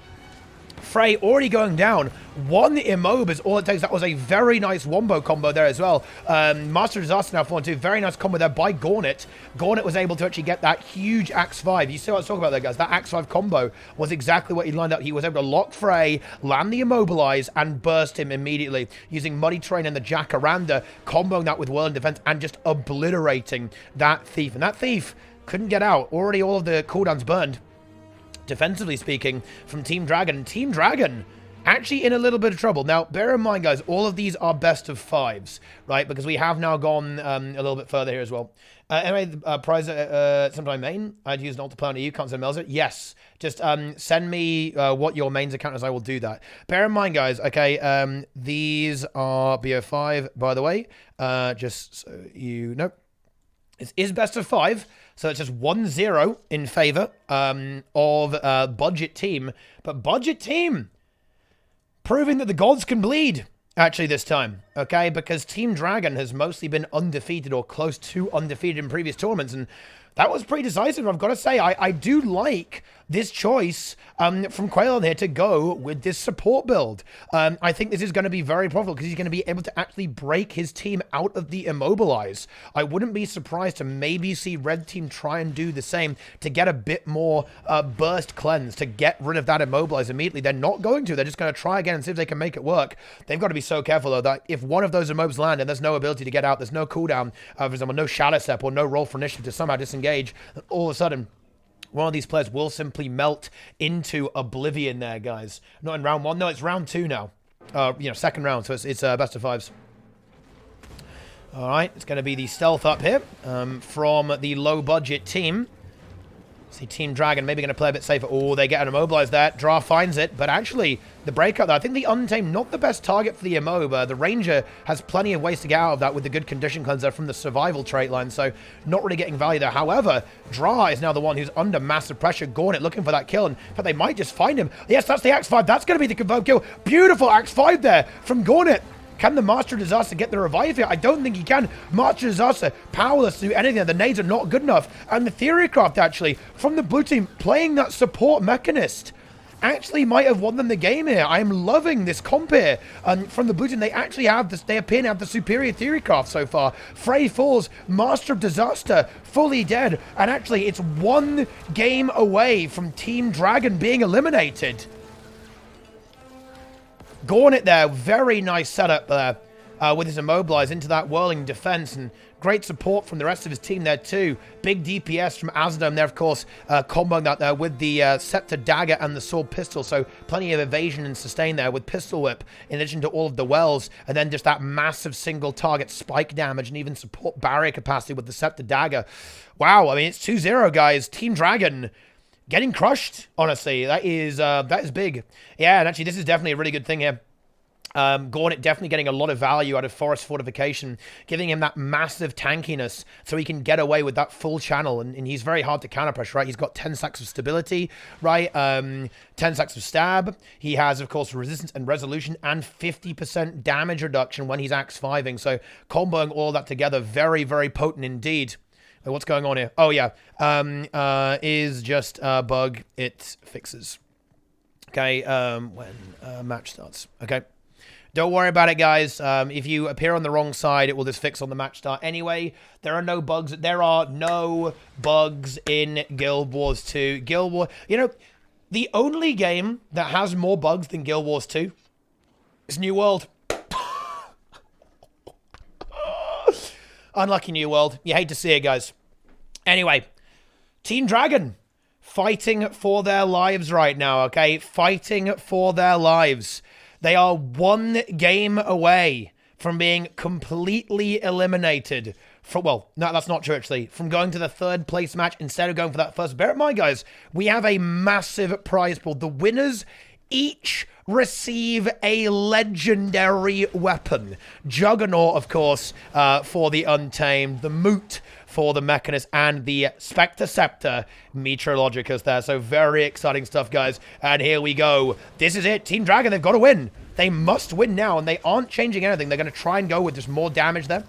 Frey already going down. 1 immob is all it takes. That was a very nice wombo combo there as well. Master Disaster now 4-2. Very nice combo there by Gornet. Gornet was able to actually get that huge Axe 5. You see what I was talking about there, guys? That Axe 5 combo was exactly what he lined up. He was able to lock Frey, land the Immobilize, and burst him immediately using Muddy Terrain and the Jacaranda, comboing that with Whirling Defense and just obliterating that Thief. And that Thief couldn't get out. Already all of the cooldowns burned, defensively speaking, from Team Dragon. Team Dragon actually in a little bit of trouble. Now, bear in mind, guys, all of these are best of 5s, right? Because we have now gone a little bit further here as well. Anyway, prize sometime main. I'd use an altar plan to you. Can't send Melzer. Yes. Just send me what your mains account is. I will do that. Bear in mind, guys, okay, these are BO5, by the way. Just so you know. This is best of 5. So it's just 1-0 in favor of Budget Team. But Budget Team proving that the gods can bleed, actually, this time. Okay, because Team Dragon has mostly been undefeated or close to undefeated in previous tournaments. And that was pretty decisive, I've got to say. I do like this choice from Quailon here to go with this support build. I think this is going to be very profitable because he's going to be able to actually break his team out of the Immobilize. I wouldn't be surprised to maybe see Red Team try and do the same to get a bit more burst cleanse, to get rid of that Immobilize immediately. They're not going to. They're just going to try again and see if they can make it work. They've got to be so careful, though, that if one of those Immobs land and there's no ability to get out, there's no cooldown, for example, no Shadow Step or no roll for initiative to somehow disengage, all of a sudden, one of these players will simply melt into oblivion there, guys. Not in round 1. No, it's round 2 now. You know, second round, so it's best of 5s. All right, it's going to be the stealth up here from the low-budget team. See, Team Dragon maybe going to play a bit safer. Oh, they get an Immobilize there. Dra finds it, but actually, the breakout there, I think the Untamed, not the best target for the Immob. The Ranger has plenty of ways to get out of that with the good Condition Cleanser from the Survival trait line, so not really getting value there. However, Dra is now the one who's under massive pressure. Gornet looking for that kill, and in fact, they might just find him. Yes, that's the Axe 5. That's going to be the confirmed kill. Beautiful Axe 5 there from Gornet. Can the Master of Disaster get the revive here? I don't think he can. Master of Disaster, powerless to do anything. The nades are not good enough. And the Theorycraft, actually, from the blue team, playing that support Mechanist, actually might have won them the game here. I am loving this comp here. And from the blue team, they actually have this, they appear to have the superior Theorycraft so far. Frey falls, Master of Disaster, fully dead. And actually, it's one game away from Team Dragon being eliminated. Gauntlet there, very nice setup there with his immobilize into that whirling defense, and great support from the rest of his team there too. Big DPS from Azadom there, of course, comboing that there with the Scepter Dagger and the Sword Pistol, so plenty of evasion and sustain there with Pistol Whip, in addition to all of the wells, and then just that massive single target spike damage and even support barrier capacity with the Scepter Dagger. Wow, I mean, it's 2-0, guys. Team Dragon getting crushed, honestly. That is big. Yeah, and actually, this is definitely a really good thing here. Gauntlet definitely getting a lot of value out of Forest Fortification, giving him that massive tankiness so he can get away with that full channel, and he's very hard to counter pressure, right? He's got 10 stacks of stability, right? 10 stacks of stab. He has, of course, resistance and resolution and 50% damage reduction when he's axe 5ing, so comboing all that together, very, very potent indeed. What's going on here? Oh, yeah. Is just a bug it fixes. Okay, when match starts. Okay. Don't worry about it, guys. If you appear on the wrong side, it will just fix on the match start anyway. There are no bugs. There are no bugs in Guild Wars 2. Guild Wars... You know, the only game that has more bugs than Guild Wars 2 is New World. Unlucky New World. You hate to see it, guys. Anyway, Team Dragon fighting for their lives right now, okay? Fighting for their lives. They are one game away from being completely eliminated. From, well, no, that's not true, actually. From going to the third place match instead of going for that first. Bear in mind, guys, we have a massive prize pool. The winners each receive a legendary weapon. Juggernaut, of course, for the Untamed. The Moot for the Mechanist, and the Specter Scepter Meteorologicus there. So very exciting stuff, guys. And here we go. This is it. Team Dragon, they've got to win. They must win now, and they aren't changing anything. They're going to try and go with just more damage there.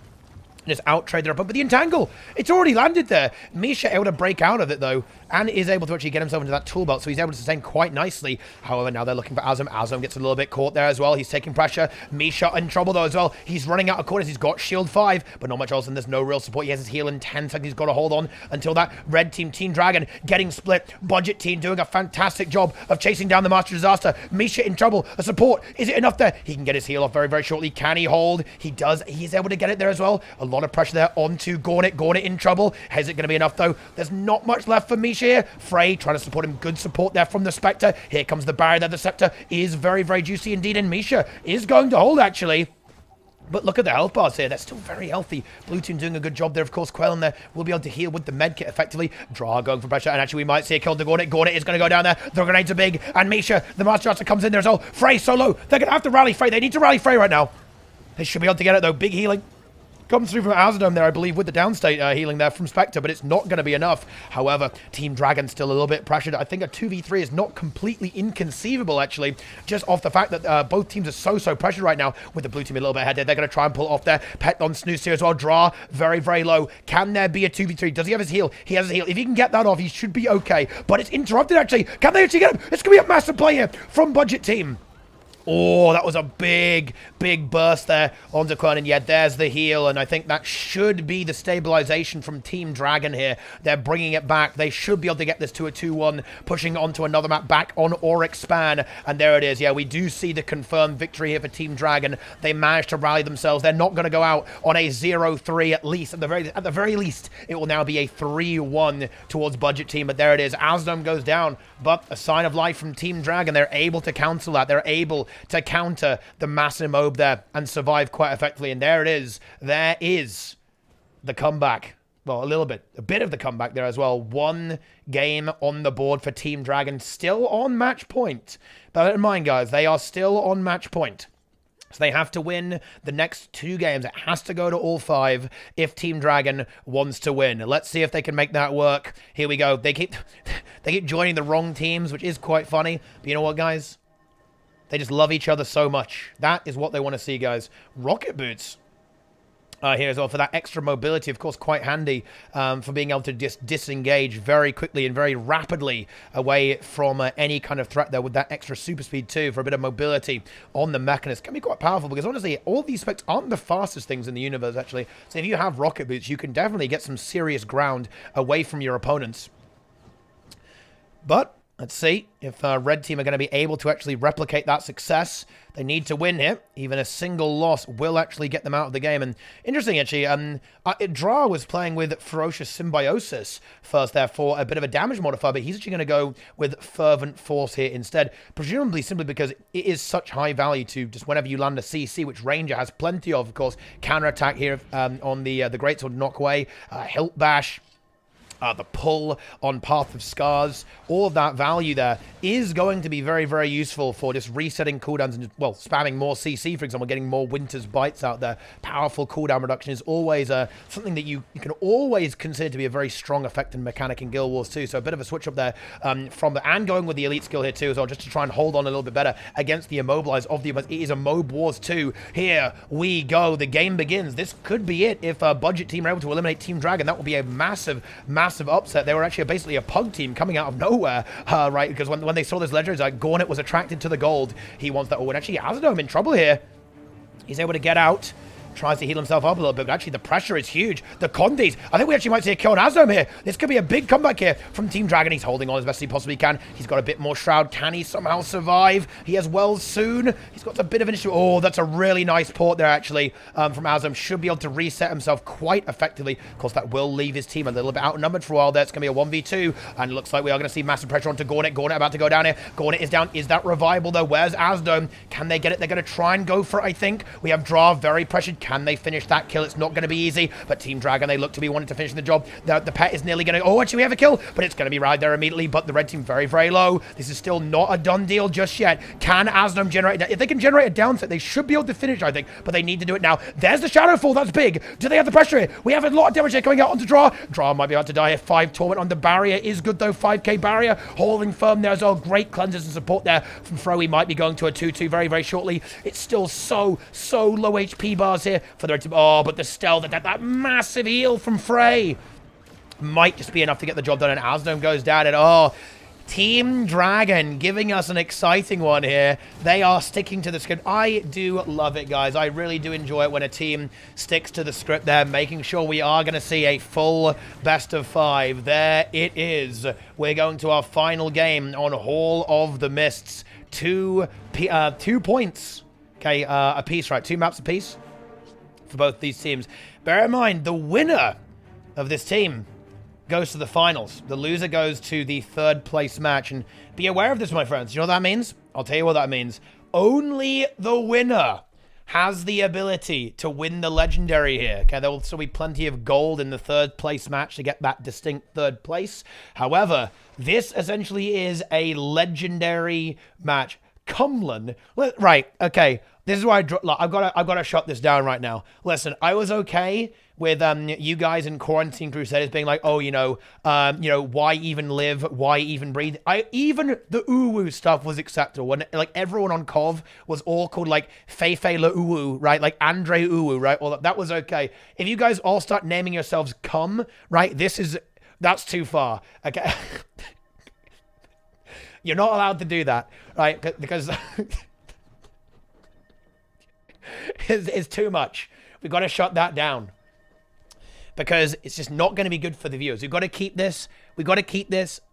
Just out-trade their opponent. But the Entangle, it's already landed there. Misha able to break out of it, though, and is able to actually get himself into that tool belt, so he's able to sustain quite nicely. However, now they're looking for Azam. Azam gets a little bit caught there as well. He's taking pressure. Misha in trouble, though, as well. He's running out of corners. He's got shield 5, but not much else, and there's no real support. He has his heal in 10 seconds. He's got to hold on until that red team, Team Dragon, getting split. Budget team doing a fantastic job of chasing down the Master Disaster. Misha in trouble. A support. Is it enough there? He can get his heal off very, very shortly. Can he hold? He does. He's able to get it there as well. A lot of pressure there onto Gauntlet. Gauntlet in trouble. Is it going to be enough, though? There's not much left for Misha here. Frey trying to support him. Good support there from the Spectre. Here comes the barrier there. The Scepter is very, very juicy indeed, and Misha is going to hold, actually. But look at the health bars here. They're still very healthy. Blue team doing a good job there. Of course, Quell in there will be able to heal with the medkit effectively. Draw going for pressure. And actually, we might see a kill to Gauntlet. Gauntlet is going to go down there. The grenades are big. And Misha, the Master Master, comes in there as well. Frey so low. They're going to have to rally Frey. They need to rally Frey right now. They should be able to get it, though. Big healing. Comes through from Azadom there, I believe, with the downstate healing there from Spectre, but it's not going to be enough. However, Team Dragon still a little bit pressured. I think a 2v3 is not completely inconceivable, actually, just off the fact that both teams are so pressured right now, with the blue team a little bit ahead there. They're going to try and pull off there. Pet on Snooze here as well. Draw very, very low. Can there be a 2v3? Does he have his heal? He has his heal. If he can get that off, he should be okay. But it's interrupted, actually. Can they actually get him? It's going to be a massive play here from Budget Team. Oh, that was a big burst there onto Quern. And yeah, there's the heal. And I think that should be the stabilization from Team Dragon here. They're bringing it back. They should be able to get this to a 2-1, pushing onto another map back on Auric Span. And there it is. Yeah, we do see the confirmed victory here for Team Dragon. They managed to rally themselves. They're not going to go out on a 0-3 at least. At the very least, it will now be a 3-1 towards Budget Team. But there it is. Azadom goes down. But a sign of life from Team Dragon. They're able to cancel that. They're able to counter the massive mob there and survive quite effectively. And there it is. There is the comeback. Well, a bit of the comeback there as well. One game on the board for Team Dragon, still on match point. Bear in mind, guys, they are still on match point. So they have to win the next 2 games. It has to go to all 5 if Team Dragon wants to win. Let's see if they can make that work. Here we go. They keep joining the wrong teams, which is quite funny. But you know what, guys? They just love each other so much. That is what they want to see, guys. Rocket boots. Here as well for that extra mobility, of course, quite handy for being able to just disengage very quickly and very rapidly away from any kind of threat there with that extra super speed too for a bit of mobility on the Mechanist. Can be quite powerful because honestly, all these specs aren't the fastest things in the universe actually. So if you have rocket boots, you can definitely get some serious ground away from your opponents. But let's see if Red Team are going to be able to actually replicate that success. They need to win here. Even a single loss will actually get them out of the game. And interesting, actually, Dra was playing with Ferocious Symbiosis first there for a bit of a damage modifier, but he's actually going to go with Fervent Force here instead, presumably simply because it is such high value to just whenever you land a CC, which Ranger has plenty of course, counterattack here on the Greatsword Knockway, Hilt Bash, the pull on Path of Scars, all of that value there is going to be very, very useful for just resetting cooldowns and, well, spamming more CC, for example, getting more Winter's Bites out there. Powerful cooldown reduction is always something that you can always consider to be a very strong effective mechanic in Guild Wars too. So a bit of a switch up there from the, and going with the elite skill here too as well, just to try and hold on a little bit better against the immobilize of the, it is a Mob Wars 2. Here we go. The game begins. This could be it if Budget Team are able to eliminate Team Dragon. That would be a massive, massive upset. They were actually basically a pug team coming out of nowhere, right? Because when they saw this legendary, like Gornet was attracted to the gold. He wants that. Oh, and actually Azadome in trouble here. He's able to get out. Tries to heal himself up a little bit, but actually the pressure is huge. The Condis, I think we actually might see a kill on Azadome here. This could be a big comeback here from Team Dragon. He's holding on as best he possibly can. He's got a bit more Shroud. Can he somehow survive? He has Wells soon. He's got a bit of an issue. Oh, that's a really nice port there, actually, from Azadome. Should be able to reset himself quite effectively. Of course, that will leave his team a little bit outnumbered for a while there. It's going to be a 1v2, and it looks like we are going to see massive pressure onto Gornet. Gornet about to go down here. Gornet is down. Is that revival, though? Where's Azadome? Can they get it? They're going to try and go for it, I think. We have Dra very pressured. Can they finish that kill? It's not going to be easy, but Team Dragon, they look to be wanting to finish the job. The pet is nearly going to, oh, actually we have a kill, but it's going to be right there immediately, but the red team very, very low. This is still not a done deal just yet. Can Azadome generate, if they can generate a downset, they should be able to finish, I think, but they need to do it now. There's the Shadowfall, that's big. Do they have the pressure here? We have a lot of damage here coming out onto Dra. Dra might be about to die here. 5 Torment on the barrier is good though, 5k barrier, holding firm there as well. Great cleanses and support there from Fro. He might be going to a 2-2 very, very shortly. It's still so low HP bars here for the red team. Oh, but the stealth, that massive heal from Frey might just be enough to get the job done, and Azadome goes down, and oh, Team Dragon giving us an exciting one here. They are sticking to the script. I do love it, guys. I really do enjoy it when a team sticks to the script there, making sure we are going to see a full best of 5. There it is. We're going to our final game on Hall of the Mists. 2 points, okay, a piece, right? 2 maps a piece for both these teams. Bear in mind, the winner of this team goes to the finals. The loser goes to the 3rd place match. And be aware of this, my friends. You know what that means? I'll tell you what that means. Only the winner has the ability to win the legendary here. Okay, there will still be plenty of gold in the 3rd place match to get that distinct 3rd place. However, this essentially is a legendary match. Cumlin, right? Okay, this is why I've got to shut this down right now. Listen, I was okay with you guys in Quarantine Crusaders being like, oh, you know, why even live? Why even breathe? Even the Uwu stuff was acceptable when like everyone on Cov was all called like Feifei Le Uwu, right? Like Andre Uwu, right? All that was okay. If you guys all start naming yourselves Cum, right? That's too far. Okay. You're not allowed to do that, right? Because it's too much. We've got to shut that down. Because it's just not going to be good for the viewers. We've got to keep this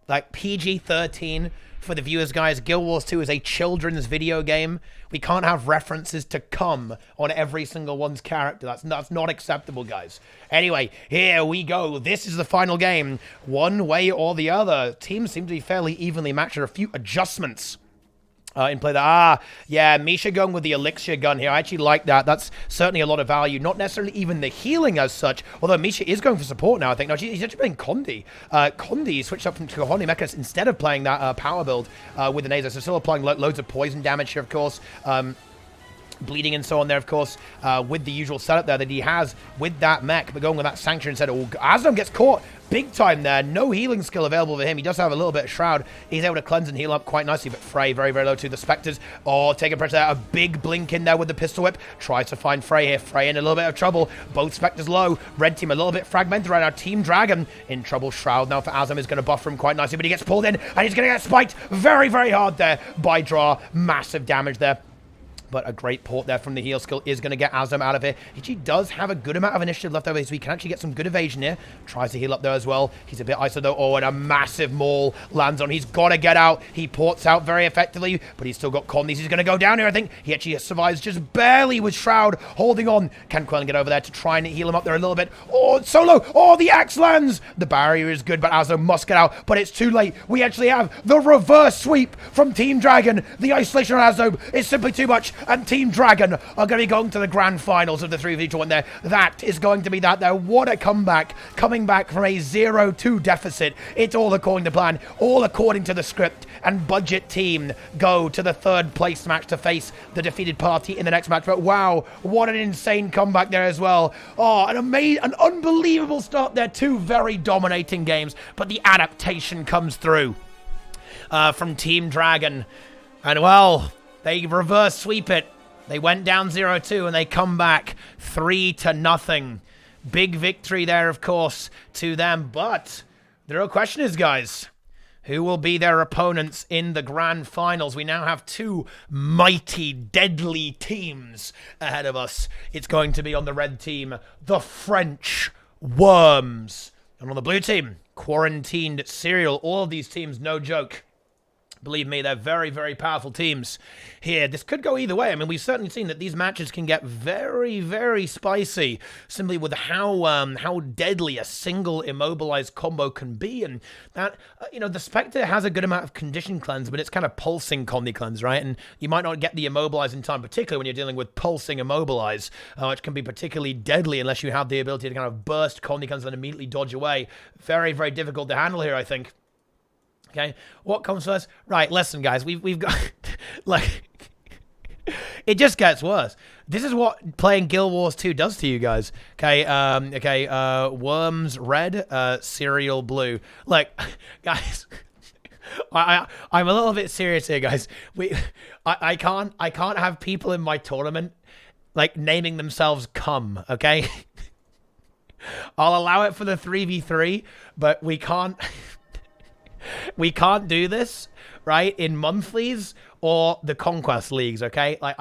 like PG-13 for the viewers, guys. Guild Wars 2 is a children's video game. We can't have references to cum on every single one's character. That's not acceptable, guys. Anyway, here we go. This is the final game. One way or the other. Teams seem to be fairly evenly matched. There are a few adjustments in play there. Yeah, Misha going with the elixir gun here. I actually like that. That's certainly a lot of value. Not necessarily even the healing as such, although Misha is going for support now, I think. No, he's actually playing Condi. Condi switched up from Condi Mechanist instead of playing that power build with the Nazo. So still applying loads of poison damage here, of course. Bleeding and so on there, of course, with the usual setup there that he has with that mech, but going with that Sanctuary instead. Oh, Azadome gets caught. big time there. No healing skill available for him. He does have a little bit of Shroud. He's able to cleanse and heal up quite nicely, but Frey very, very low too. The Specters, taking pressure there. A big blink in there with the pistol whip. Tries to find Frey here. Frey in a little bit of trouble. Both Specters low. Red team a little bit fragmented right now. Team Dragon in trouble. Shroud now for Azam is going to buffer him quite nicely, but he gets pulled in, and he's going to get spiked very, very hard there by Draw. Massive damage there. But a great port there from the heal skill is going to get Azam out of here. He does have a good amount of initiative left over, so he can actually get some good evasion here. Tries to heal up there as well. He's a bit ISO though. Oh, and a massive maul lands on. He's got to get out. He ports out very effectively, but he's still got Condies. He's going to go down here, I think. He actually survives just barely with Shroud holding on. Can Quellen get over there to try and heal him up there a little bit? Oh, solo. Oh, the axe lands. The barrier is good, but Azam must get out. But it's too late. We actually have the reverse sweep from Team Dragon. The isolation on Azam is simply too much. And Team Dragon are going to be going to the grand finals of the 3v1 there. That is going to be that there. What a comeback. Coming back from a 0-2 deficit. It's all according to plan. All according to the script. And Budget Team go to the third place match to face the defeated party in the next match. But wow, what an insane comeback there as well. Oh, an unbelievable start there. Two very dominating games. But the adaptation comes through from Team Dragon. And well, they reverse sweep it. They went down 0-2 and they come back 3-0. Big victory there, of course, to them. But the real question is, guys, who will be their opponents in the grand finals? We now have two mighty, deadly teams ahead of us. It's going to be on the red team, the French Worms. And on the blue team, Quarantined Serial. All of these teams, no joke. Believe me, they're very, very powerful teams here. This could go either way. I mean, we've certainly seen that these matches can get very, very spicy simply with how deadly a single immobilized combo can be. And that, the Specter has a good amount of condition cleanse, but it's kind of pulsing Condi cleanse, right? And you might not get the immobilize in time, particularly when you're dealing with pulsing immobilize, which can be particularly deadly unless you have the ability to kind of burst Condi cleanse and immediately dodge away. Very, very difficult to handle here, I think. Okay, what comes first? Right, listen, guys, we've got, like, it just gets worse. This is what playing Guild Wars 2 does to you guys. Okay, Worms red, Cereal blue. Like, guys, I'm a little bit serious here, guys. I can't have people in my tournament, like, naming themselves Cum, okay? I'll allow it for the 3v3, but we can't... We can't do this, right, in monthlies or the Conquest Leagues, okay? Like,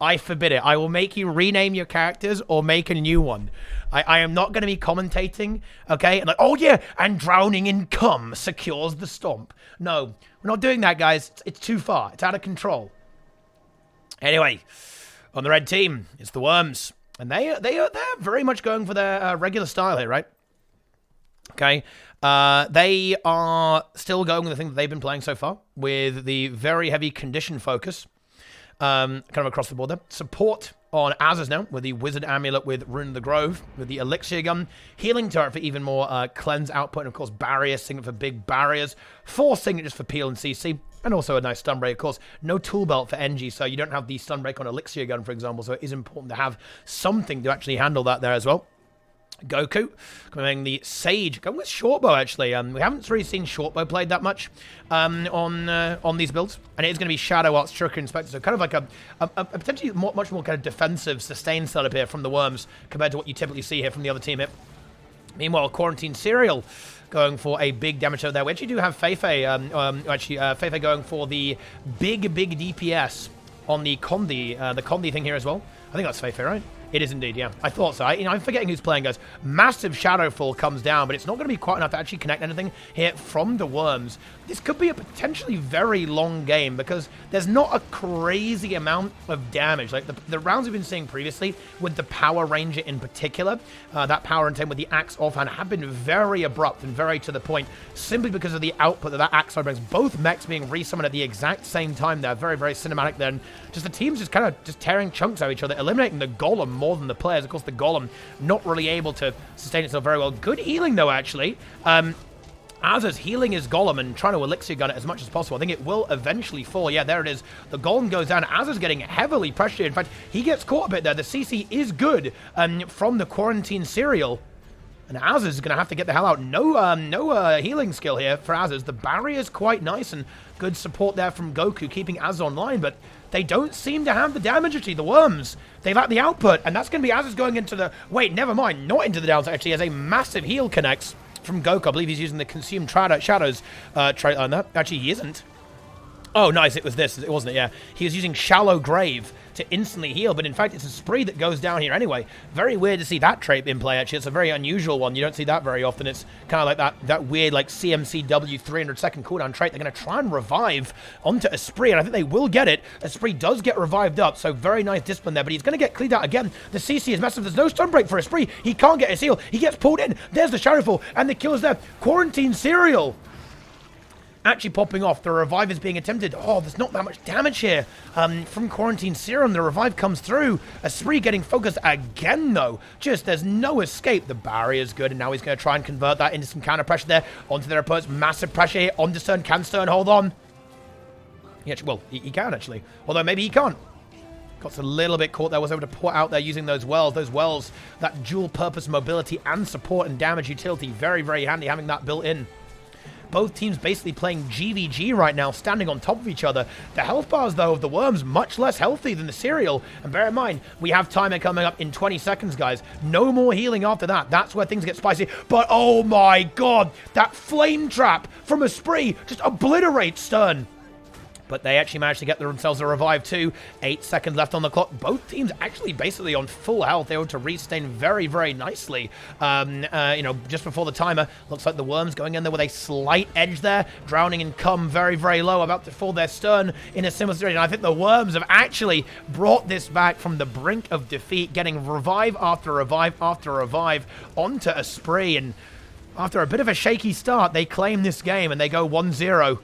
I forbid it. I will make you rename your characters or make a new one. I am not going to be commentating, okay? Like, oh, yeah, and drowning in cum secures the stomp. No, we're not doing that, guys. It's too far. It's out of control. Anyway, on the red team, it's the Worms. And they're very much going for their regular style here, right? Okay, they are still going with the thing that they've been playing so far, with the very heavy condition focus, kind of across the board there. Support on Azaz now, with the Wizard Amulet with Rune of the Grove, with the Elixir Gun, Healing Turret for even more cleanse output, and of course Barrier Signet for big barriers, 4 signatures for Peel and CC, and also a nice stun break. Of course, no tool belt for NG, so you don't have the stun break on Elixir Gun, for example, so it is important to have something to actually handle that there as well. Goku, coming the Sage, going with Shortbow actually. We haven't really seen Shortbow played that much on these builds, and it is going to be Shadow Arts, Shuriken, and Specter, so kind of like a potentially much more kind of defensive, sustained setup here from the Worms compared to what you typically see here from the other team here. Meanwhile, Quarantine Serial going for a big damage over there. We actually do have Feifei, Feifei going for the big DPS on the Condi thing here as well. I think that's Feifei, right? It is indeed, yeah. I thought so. I'm forgetting who's playing, guys. Massive Shadowfall comes down, but it's not going to be quite enough to actually connect anything here from the Worms. This could be a potentially very long game because there's not a crazy amount of damage. Like the rounds we've been seeing previously with the Power Ranger in particular, that Power Untamed with the Axe offhand have been very abrupt and very to the point simply because of the output that Axe brings. Both mechs being resummoned at the exact same time there. Very, very cinematic then. Just the teams just kind of just tearing chunks out of each other, eliminating the Golem more than the players. Of course, the Golem not really able to sustain itself very well. Good healing, though, actually. Azaz healing his Golem and trying to Elixir Gun it as much as possible. I think it will eventually fall. Yeah, there it is. The Golem goes down. Azaz getting heavily pressured. In fact, he gets caught a bit there. The CC is good from the Quarantine Serial. And Az is going to have to get the hell out. No healing skill here for Az. The barrier's quite nice and good support there from Goku, keeping Az online, but they don't seem to have the damage actually. The Worms, they've had the output, and that's going to be Az is going into the... Wait, never mind. Not into the downside, actually, as a massive heal connects from Goku. I believe he's using the Consume Shadows trait on that. Actually, he isn't. Oh, nice. It was this. It wasn't it? Yeah. He was using Shallow Grave to instantly heal, but in fact, it's a spree that goes down here anyway. Very weird to see that trait in play, actually. It's a very unusual one. You don't see that very often. It's kind of like that weird, like, CMCW 300-second cooldown trait. They're going to try and revive onto a spree, and I think they will get it. A spree does get revived up, so very nice discipline there, but he's going to get cleaned out again. The CC is massive. There's no stun break for a spree. He can't get his heal. He gets pulled in. There's the Shadowfall, and the kill is there. Quarantine Serial actually popping off. The revive is being attempted. Oh, there's not that much damage here from Quarantine Serum. The revive comes through. A spree getting focused again, though. Just, there's no escape. The barrier's good, and now he's going to try and convert that into some counter pressure there onto their opponents. Massive pressure here onto Stern. Can Stern hold on? Well, he can, actually. Although, maybe he can't. Got a little bit caught there. Was able to put out there using those wells. Those wells, that dual-purpose mobility and support and damage utility. Very, very handy having that built in. Both teams basically playing GVG right now, standing on top of each other. The health bars, though, of the Worms, much less healthy than the Serial. And bear in mind, we have timer coming up in 20 seconds, guys. No more healing after that. That's where things get spicy. But, oh my god, that flame trap from a spree just obliterates Stern. But they actually managed to get themselves a revive too. 8 seconds left on the clock. Both teams actually basically on full health. They were able to restain very, very nicely. Just before the timer. Looks like the Worms going in there with a slight edge there. Drowning and Cum very, very low. About to fall their Stern in a similar situation. I think the Worms have actually brought this back from the brink of defeat. Getting revive after revive after revive onto a spree. And after a bit of a shaky start, they claim this game and they go 1-0.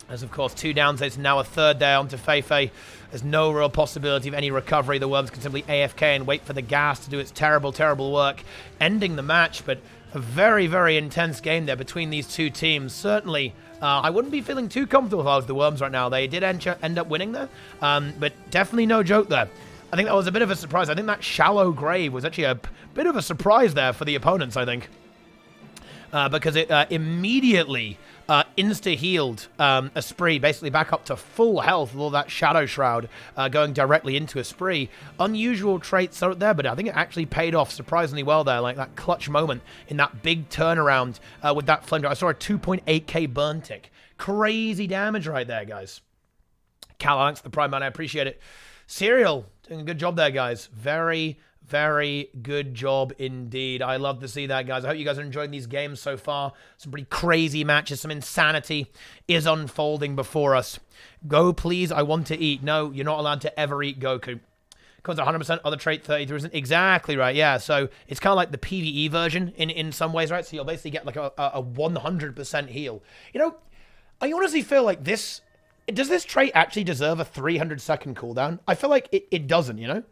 As, of course, 2 downs, there's now a third there onto Feifei. There's no real possibility of any recovery. The Worms can simply AFK and wait for the gas to do its terrible, terrible work, ending the match. But a very, very intense game there between these two teams. Certainly, I wouldn't be feeling too comfortable if I was the Worms right now. They did end up winning there, but definitely no joke there. I think that was a bit of a surprise. I think that Shallow Grave was actually a bit of a surprise there for the opponents, I think. Because it immediately insta-healed a spree, basically back up to full health with all that Shadow Shroud going directly into a spree. Unusual traits out there, but I think it actually paid off surprisingly well there, like that clutch moment in that big turnaround with that flame. I saw a 2.8k burn tick. Crazy damage right there, guys. Cal, thanks for the Prime Man, I appreciate it. Serial, doing a good job there, guys. Very, very good job indeed. I love to see that, guys. I hope you guys are enjoying these games so far. Some pretty crazy matches. Some insanity is unfolding before us. Go, please. I want to eat. No, you're not allowed to ever eat Goku. Because 100% other trait 33 isn't exactly right. Yeah, so it's kind of like the PvE version in some ways, right? So you'll basically get like a 100% heal. You know, I honestly feel like this... Does this trait actually deserve a 300-second cooldown? I feel like it doesn't, you know?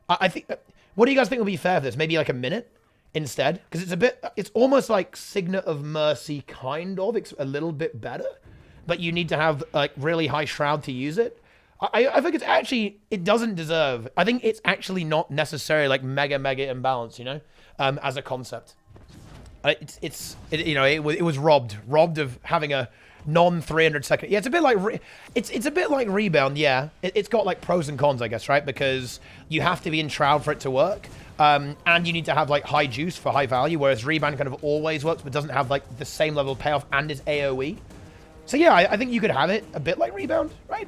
I think... What do you guys think would be fair for this? Maybe like a minute instead? Because it's almost like Signet of Mercy, kind of. It's a little bit better. But you need to have like really high Shroud to use it. I think it's actually, it doesn't deserve. I think it's actually not necessarily like mega imbalanced, you know, as a concept. It was robbed of having a non-300-second. Yeah, it's a bit like it's a bit like Rebound. Yeah, it's got like pros and cons, I guess, right? Because you have to be in Shroud for it to work, and you need to have like high juice for high value. Whereas Rebound kind of always works, but doesn't have like the same level of payoff and is AOE. So yeah, I think you could have it a bit like Rebound, right?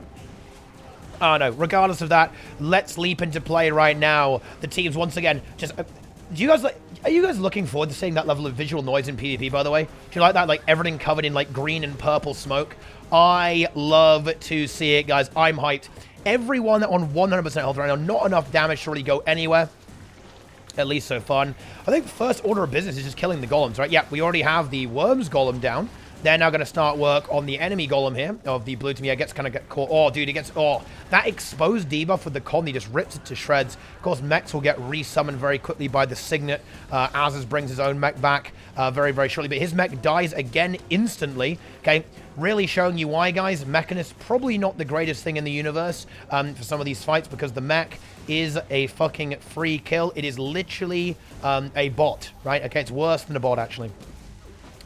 Oh no. Regardless of that, let's leap into play right now. The teams once again just. Are you guys looking forward to seeing that level of visual noise in PvP, by the way? Do you like that? Like, everything covered in, like, green and purple smoke? I love to see it, guys. I'm hyped. Everyone on 100% health right now. Not enough damage to really go anywhere. At least so far. I think first order of business is just killing the golems, right? Yeah, we already have the Worms golem down. They're now going to start work on the enemy golem here of the blue team. Yeah, gets caught. Oh, dude, it gets... Oh, that exposed debuff with the con, he just rips it to shreds. Of course, mechs will get resummoned very quickly by the signet. Azaz brings his own mech back very, very shortly. But his mech dies again instantly. Okay, really showing you why, guys. Mechanist, probably not the greatest thing in the universe for some of these fights, because the mech is a fucking free kill. It is literally a bot, right? Okay, it's worse than a bot, actually.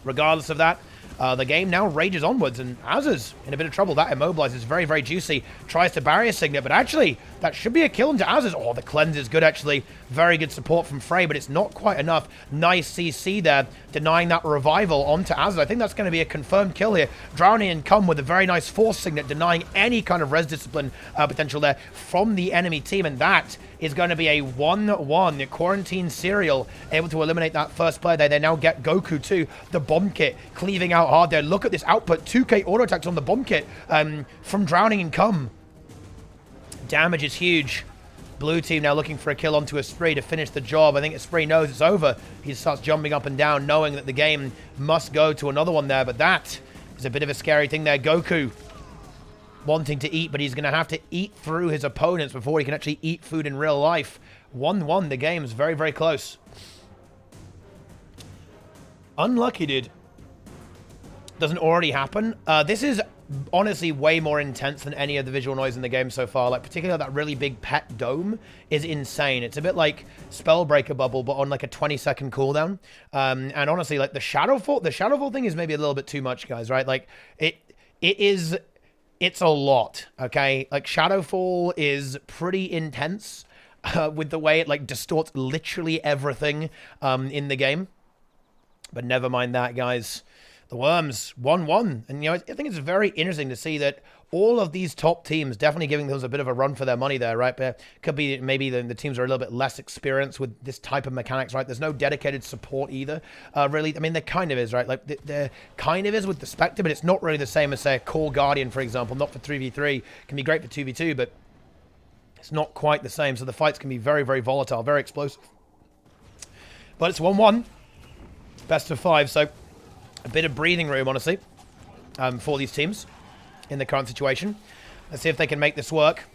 Regardless of that, the game now rages onwards, and Azaz in a bit of trouble. That immobilizes very, very juicy. Tries to barrier signet, but actually, that should be a kill into Azaz. Oh, the cleanse is good, actually. Very good support from Frey, but it's not quite enough. Nice CC there, denying that revival onto Azaz. I think that's going to be a confirmed kill here. Drowning and come with a very nice force signet, denying any kind of res discipline potential there from the enemy team, and that is going to be a 1-1. Quarantine Serial able to eliminate that first player there. They now get Goku too. The bomb kit cleaving out hard there. Look at this output. 2k auto attacks on the bomb kit from Drowning and Come. Damage is huge. Blue team now looking for a kill onto Esprit to finish the job. I think Esprit knows it's over. He starts jumping up and down, knowing that the game must go to another one there. But that is a bit of a scary thing there. Goku wanting to eat, but he's going to have to eat through his opponents before he can actually eat food in real life. 1-1. The game's very, very close. Unlucky, dude. Doesn't already happen. This is honestly way more intense than any of the visual noise in the game so far. Like, particularly that really big pet dome is insane. It's a bit like Spellbreaker Bubble, but on like a 20-second cooldown. And honestly, like the Shadowfall thing is maybe a little bit too much, guys, right? Like, it's a lot, okay? Like, Shadowfall is pretty intense with the way it, like, distorts literally everything in the game. But never mind that, guys. The Worms, 1-1. And, you know, I think it's very interesting to see that all of these top teams definitely giving those a bit of a run for their money there, right? But could be maybe the teams are a little bit less experienced with this type of mechanics, right? There's no dedicated support either, really. I mean, there kind of is, right? Like, there kind of is with the Specter, but it's not really the same as, say, a Core Guardian, for example. Not for 3v3. Can be great for 2v2, but it's not quite the same. So the fights can be very, very volatile, very explosive. But it's 1-1. Best of 5, so a bit of breathing room, honestly, for these teams in the current situation. Let's see if they can make this work.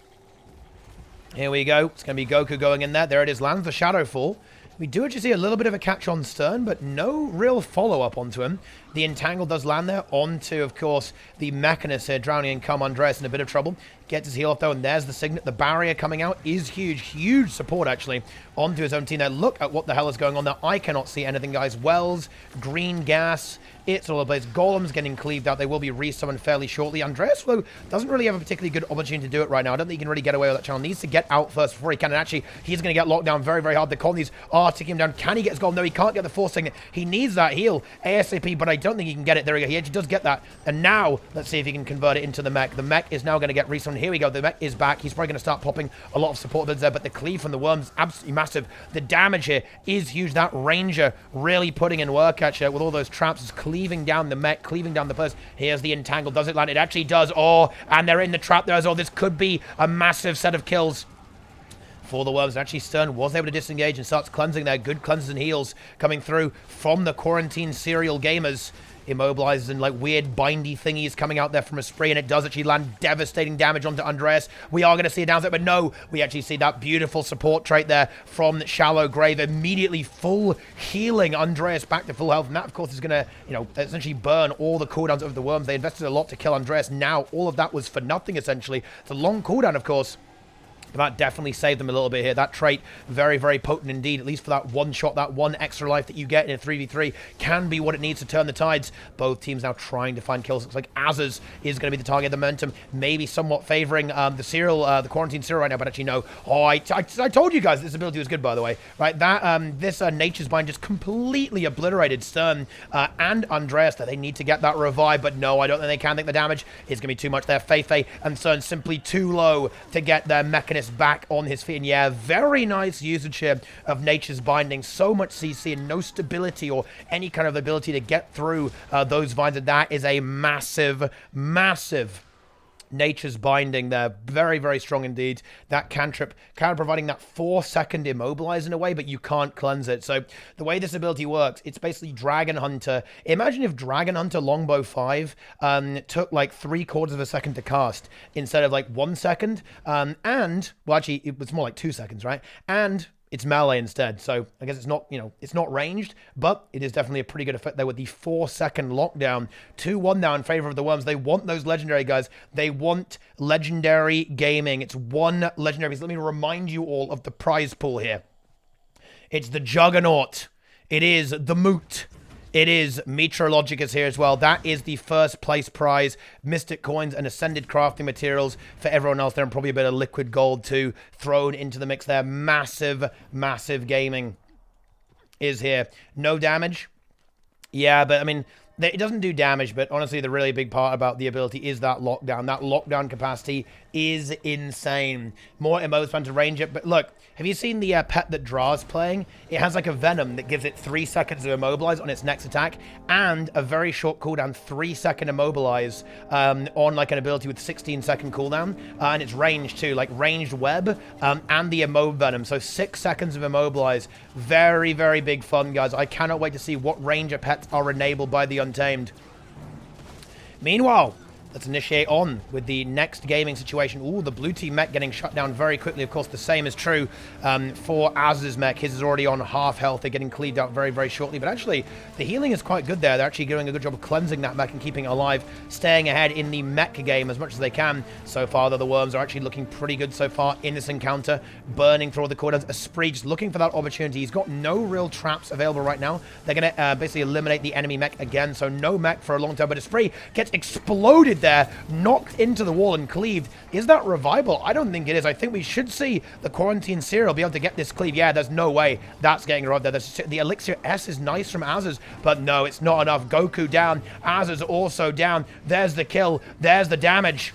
Here we go. It's going to be Goku going in there. There it is. Lands the Shadowfall. We do actually see a little bit of a catch on Stern, but no real follow-up onto him. The Entangle does land there onto, of course, the Mechanist here. Drowning and Come. Andreas in a bit of trouble. Gets his heal off, though, and there's the Signet. The barrier coming out is huge. Huge support, actually, onto his own team there. Look at what the hell is going on there. I cannot see anything, guys. Wells, green gas. It's all over the place. Golem's getting cleaved out. They will be resummoned fairly shortly. Andreas, though, doesn't really have a particularly good opportunity to do it right now. I don't think he can really get away with that channel. Needs to get out first before he can. And actually, he's going to get locked down very, very hard. The colonies are ticking him down. Can he get his golem? No, he can't get the force signet. He needs that heal ASAP, but I don't think he can get it. There we go. He actually does get that. And now, let's see if he can convert it into the mech. The mech is now going to get resummoned. Here we go. The mech is back. He's probably going to start popping a lot of support builds there, but the cleave from the Worms is absolutely massive. The damage here is huge. That Ranger really putting in work, actually, with all those traps. Is cleaving down the mech, cleaving down the players. Here's the Entangle. Does it land? It actually does. Oh, and they're in the trap there as well. This could be a massive set of kills for the Worms. Actually, Stern was able to disengage and starts cleansing there. Good cleanses and heals coming through from the Quarantine Serial Gamers. Immobilizes and like weird bindy thingies coming out there from a spray, and it does actually land devastating damage onto Andreas. We are going to see a downside, but no, we actually see that beautiful support trait there from Shallow Grave, immediately full healing Andreas back to full health, and that of course is going to, you know, essentially burn all the cooldowns of the Worms. They invested a lot to kill Andreas. Now all of that was for nothing, essentially. It's a long cooldown, of course. That definitely saved them a little bit here. That trait, very, very potent indeed, at least for that one shot, that one extra life that you get in a 3v3, can be what it needs to turn the tides. Both teams now trying to find kills. Looks like Azaz is going to be the target. The momentum maybe somewhat favoring the Quarantine Serial right now, but actually no. Oh, I told you guys this ability was good, by the way. Right, that this Nature's Bind just completely obliterated Stern and Andreas. That they need to get that revive, but no, I don't think they can. I think the damage is going to be too much there. Feifei and Stern simply too low to get their Mechanist back on his feet. And yeah, very nice usage here of Nature's Binding. So much CC and no stability or any kind of ability to get through those vines. And that is a massive, massive Nature's Binding there. Very, very strong indeed. That cantrip kind of providing that 4-second immobilize in a way, but you can't cleanse it. So the way this ability works, it's basically Dragon Hunter. Imagine if Dragon Hunter Longbow 5 took like 3/4 of a second to cast instead of like 1 second. And, well, actually, it was more like 2 seconds, right? And it's melee instead, so I guess it's not, you know, it's not ranged, but it is definitely a pretty good effect there with the 4-second lockdown. 2-1 now in favor of the Worms. They want those legendary guys. They want legendary gaming. It's 1 legendary. So let me remind you all of the prize pool here. It's the Juggernaut. It is the Moot. It is Meteorologicus here as well. That is the first place prize. Mystic coins and ascended crafting materials for everyone else there, and probably a bit of liquid gold too thrown into the mix there. Massive, massive gaming is here. No damage. Yeah, but I mean, it doesn't do damage, but honestly, the really big part about the ability is that lockdown. That lockdown capacity is insane. More emotes fun to range it, but look, have you seen the pet that Dra's playing? It has like a Venom that gives it 3 seconds of immobilize on its next attack, and a very short cooldown, 3-second immobilize on like an ability with 16-second cooldown, and it's ranged too, like ranged web and the immo Venom, so 6 seconds of immobilize. Very, very big fun, guys. I cannot wait to see what ranger pets are enabled by the Untamed. Meanwhile, let's initiate on with the next gaming situation. Ooh, the blue team mech getting shut down very quickly. Of course, the same is true for Az's mech. His is already on half health. They're getting cleaved out very, very shortly. But actually, the healing is quite good there. They're actually doing a good job of cleansing that mech and keeping it alive, staying ahead in the mech game as much as they can. So far, though, the Worms are actually looking pretty good so far in this encounter, burning through all the cooldowns. Esprit just looking for that opportunity. He's got no real traps available right now. They're going to basically eliminate the enemy mech again, so no mech for a long time. But Esprit gets exploded there, knocked into the wall and cleaved. Is that revival? I don't think it is. I think we should see the Quarantine Serial be able to get this cleave. Yeah, there's no way that's getting revived there. The Elixir S is nice from Az's, but no, it's not enough. Goku down. Az's also down. There's the kill. There's the damage.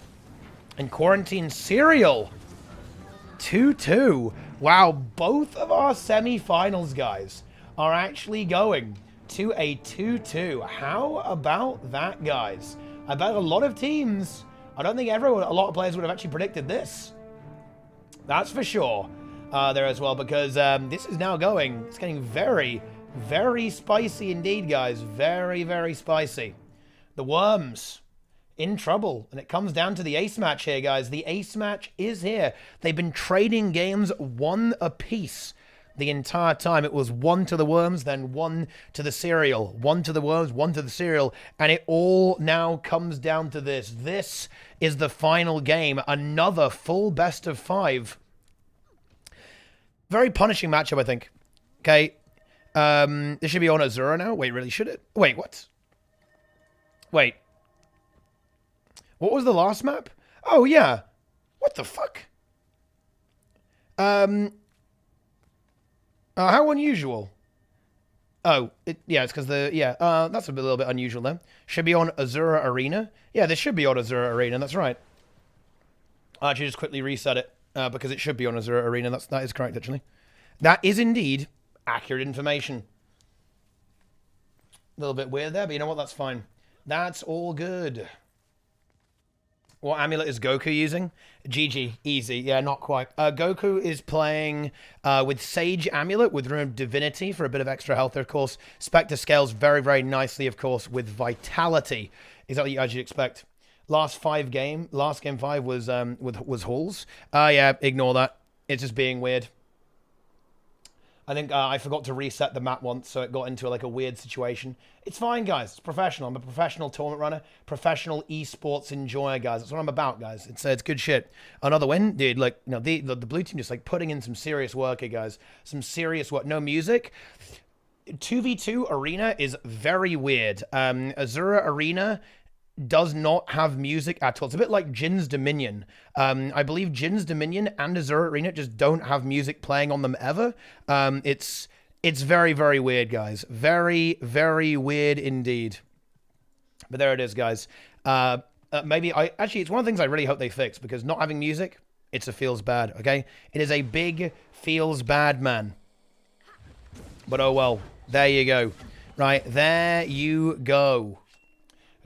And Quarantine Serial. 2-2. Wow, both of our semi-finals, guys, are actually going to a 2-2. How about that, guys? I bet a lot of teams, I don't think everyone, a lot of players would have actually predicted this. That's for sure there as well, because this is now going, it's getting very, very spicy indeed, guys. Very, very spicy. The Worms in trouble, and it comes down to the ace match here, guys. The ace match is here. They've been trading games 1 apiece the entire time. It was 1 to the Worms, then 1 to the Serial. 1 to the Worms, 1 to the Serial. And it all now comes down to this. This is the final game. Another full best of 5. Very punishing matchup, I think. Okay. This should be on Azura now. Wait, really? Should it? Wait, what? Wait. What was the last map? Oh, yeah. What the fuck? How unusual. Oh, yeah, it's because that's a little bit unusual then. Should be on Azura Arena. Yeah, this should be on Azura Arena, that's right. I actually just quickly reset it, because it should be on Azura Arena. That is correct, actually. That is indeed accurate information. A little bit weird there, but you know what? That's fine. That's all good. What amulet is Goku using? GG. Easy. Yeah, not quite. Goku is playing with Sage Amulet with Rune of Divinity for a bit of extra health. Of course, Specter scales very, very nicely, of course, with Vitality. Exactly as you'd expect. Last game 5 was Halls. Yeah, ignore that. It's just being weird. I think I forgot to reset the map once, so it got into like a weird situation. It's fine, guys. It's professional. I'm a professional tournament runner, professional esports enjoyer, guys. That's what I'm about, guys. It's good shit. Another win, dude. Like, you know, the blue team just like putting in some serious work here, guys. Some serious work. No music. 2v2 arena is very weird. Azura Arena does not have music at all. It's a bit like Jin's Dominion. I believe Jin's Dominion and Azura Arena just don't have music playing on them ever. It's very, very weird, guys. Very, very weird indeed. But there it is, guys. Actually, it's one of the things I really hope they fix, because not having music, it's a feels bad, okay? It is a big feels bad, man. But oh well. There you go. Right, there you go.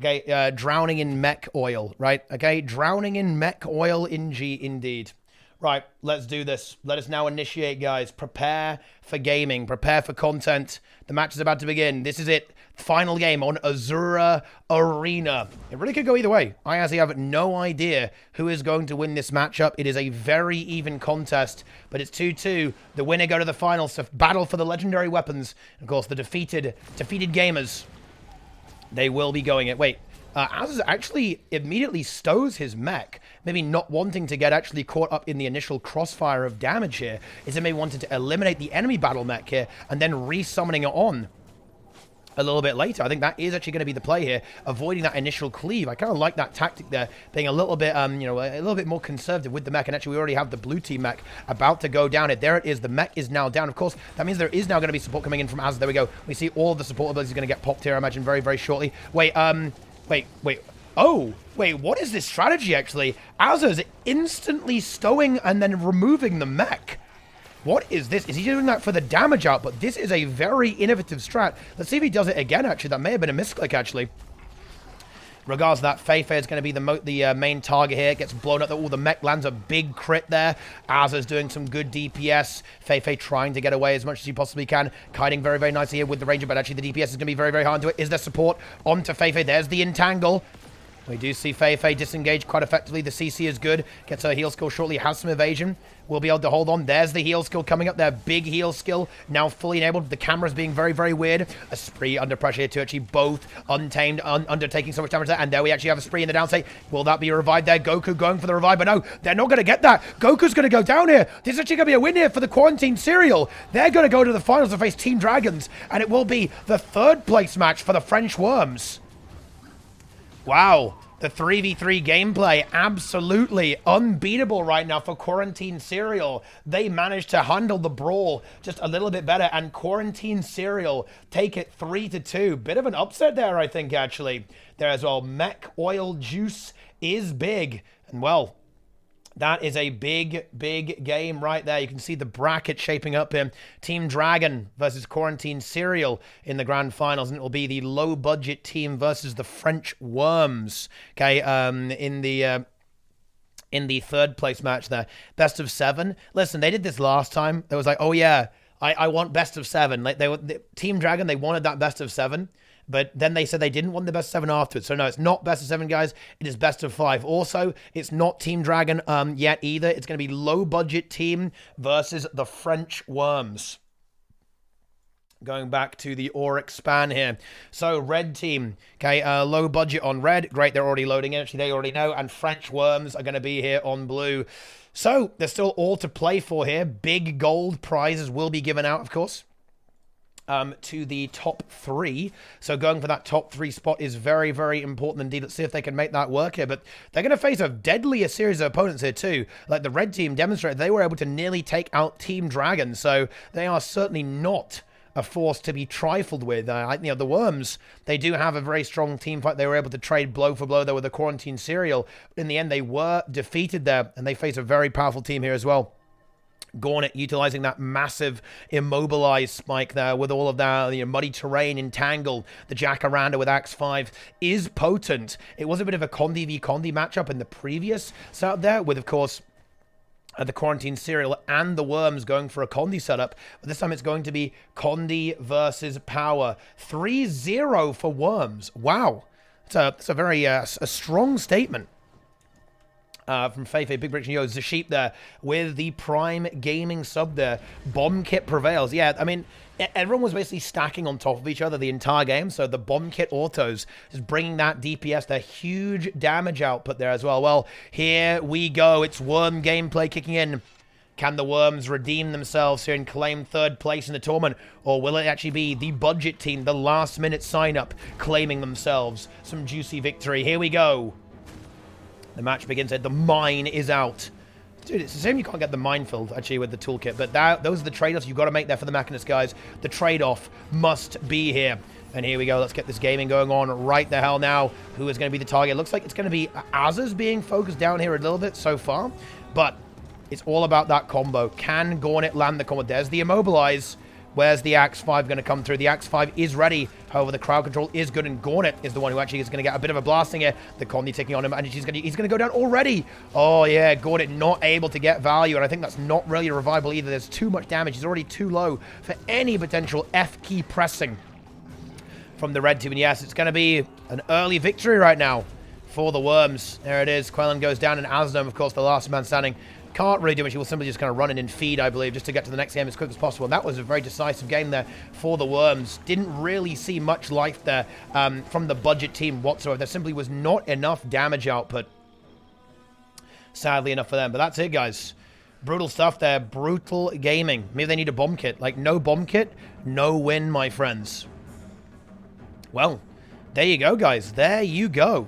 Okay, drowning in mech oil, right? Okay, drowning in mech oil indeed. Right, let's do this. Let us now initiate, guys. Prepare for gaming. Prepare for content. The match is about to begin. This is it. Final game on Azura Arena. It really could go either way. I actually have no idea who is going to win this matchup. It is a very even contest, but it's 2-2. The winner go to the finals to battle for the legendary weapons. Of course, the defeated gamers, they will be going it. Wait. Az actually immediately stows his mech, maybe not wanting to get actually caught up in the initial crossfire of damage here. Is it maybe wanted to eliminate the enemy battle mech here and then resummoning it on a little bit later. I think that is actually going to be the play here, avoiding that initial cleave. I kind of like that tactic there, being a little bit, you know, a little bit more conservative with the mech. And actually, we already have the blue team mech about to go down. There it is. The mech is now down. Of course, that means there is now going to be support coming in from Az. There we go. We see all of the support abilities are going to get popped here, I imagine, very, very shortly. Wait, Wait. Oh, wait, what is this strategy, actually? Az instantly stowing and then removing the mech. What is this? Is he doing that for the damage output? This is a very innovative strat. Let's see if he does it again, actually. That may have been a misclick, actually. Regards to that, Feifei is going to be the main target here. Gets blown up. All the mech lands a big crit there. Aza's doing some good DPS. Feifei trying to get away as much as he possibly can. Kiting very, very nicely here with the ranger, but actually the DPS is going to be very, very hard to it. Is there support onto Feifei? There's the entangle. We do see Feifei disengage quite effectively. The CC is good. Gets her heal skill shortly. Has some evasion. Will be able to hold on. There's the heal skill coming up there. Big heal skill. Now fully enabled. The camera's being very, very weird. A spree under pressure here to actually both Untamed, undertaking so much damage there. And there we actually have a spree in the down state. Will that be a revive there? Goku going for the revive. But no, they're not going to get that. Goku's going to go down here. This is actually going to be a win here for the Quarantine Serial. They're going to go to the finals to face Team Dragons. And it will be the third place match for the French Worms. Wow. The 3v3 gameplay, absolutely unbeatable right now for Quarantine Serial. They managed to handle the brawl just a little bit better, and Quarantine Serial take it 3-2. Bit of an upset there, I think, actually. There as well. Mech Oil Juice is big. And, well, that is a big, big game right there. You can see the bracket shaping up here. Team Dragon versus Quarantine Serial in the grand finals. And it will be the low-budget team versus the French Worms. Okay, in the third place match there. Best of 7. Listen, they did this last time. It was like, oh, yeah, I want best of 7. Like Team Dragon, they wanted that best of 7. But then they said they didn't want the best of 7 afterwards. So no, it's not best of 7, guys. It is best of 5. Also, it's not Team Dragon yet either. It's going to be low budget team versus the French Worms. Going back to the Oryx span here. So red team, okay, low budget on red. Great, they're already loading in. Actually, they already know. And French Worms are going to be here on blue. So there's still all to play for here. Big gold prizes will be given out, of course, to the top 3. So going for that top 3 spot is very, very important indeed. Let's see if they can make that work here. But they're going to face a deadlier series of opponents here too. Like the red team demonstrated, they were able to nearly take out Team Dragon. So they are certainly not a force to be trifled with. You know, the Worms, they do have a very strong team fight. They were able to trade blow for blow there with the Quarantine Serial. In the end, they were defeated there, and they face a very powerful team here as well. Gauntlet utilizing that massive immobilized spike there with all of that, you know, muddy terrain, entangled. The Jacaranda with Axe 5 is potent. It was a bit of a Condi v Condi matchup in the previous setup there with, of course, the Quarantine Serial and the Worms going for a Condi setup. But this time it's going to be Condi versus Power. 3-0 for Worms. Wow. It's a very a strong statement. From Feifei, Big Bricks and Yo, Zasheep there with the Prime Gaming sub there. Bomb kit prevails. Yeah, I mean, everyone was basically stacking on top of each other the entire game. So the bomb kit autos is bringing that DPS, their huge damage output there as well. Well, here we go. It's Worm gameplay kicking in. Can the Worms redeem themselves here and claim third place in the tournament? Or will it actually be the budget team, the last minute sign up, claiming themselves some juicy victory? Here we go. The match begins. The mine is out. Dude, it's a shame you can't get the minefield, actually, with the toolkit. But those are the trade-offs you've got to make there for the Mechanist, guys. The trade-off must be here. And here we go. Let's get this gaming going on right the hell now. Who is going to be the target? It looks like it's going to be Azaz being focused down here a little bit so far. But it's all about that combo. Can Gauntlet land the combo? There's the immobilize. Where's the Axe 5 going to come through? The Axe 5 is ready. However, the crowd control is good, and Gornet is the one who actually is going to get a bit of a blasting here. The Condi taking on him, and he's going to go down already. Oh, yeah, Gornet not able to get value, and I think that's not really a revival either. There's too much damage. He's already too low for any potential F key pressing from the red team. And yes, it's going to be an early victory right now for the Worms. There it is. Quellan goes down, and Asdome, of course, the last man standing. Can't really do much. He will simply just kind of run in and feed, I believe, just to get to the next game as quick as possible. And that was a very decisive game there for the Worms. Didn't really see much life there from the budget team whatsoever. There simply was not enough damage output, sadly enough for them. But that's it, guys. Brutal stuff there. Brutal gaming. Maybe they need a bomb kit. Like, no bomb kit, no win, my friends. Well, there you go, guys. There you go.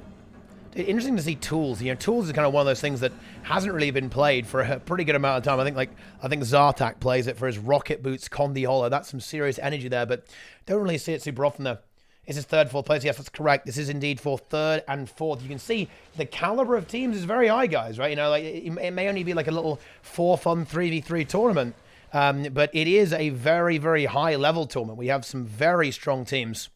Interesting to see Tools. You know, Tools is kind of one of those things that hasn't really been played for a pretty good amount of time. I think Zartak plays it for his Rocket Boots Condi Hollow. That's some serious energy there, but don't really see it super often there. Is this third, fourth place? Yes, that's correct. This is indeed for third and fourth. You can see the caliber of teams is very high, guys, right? You know, like it may only be like a little for-fun 3v3 tournament, but it is a very, very high-level tournament. We have some very strong teams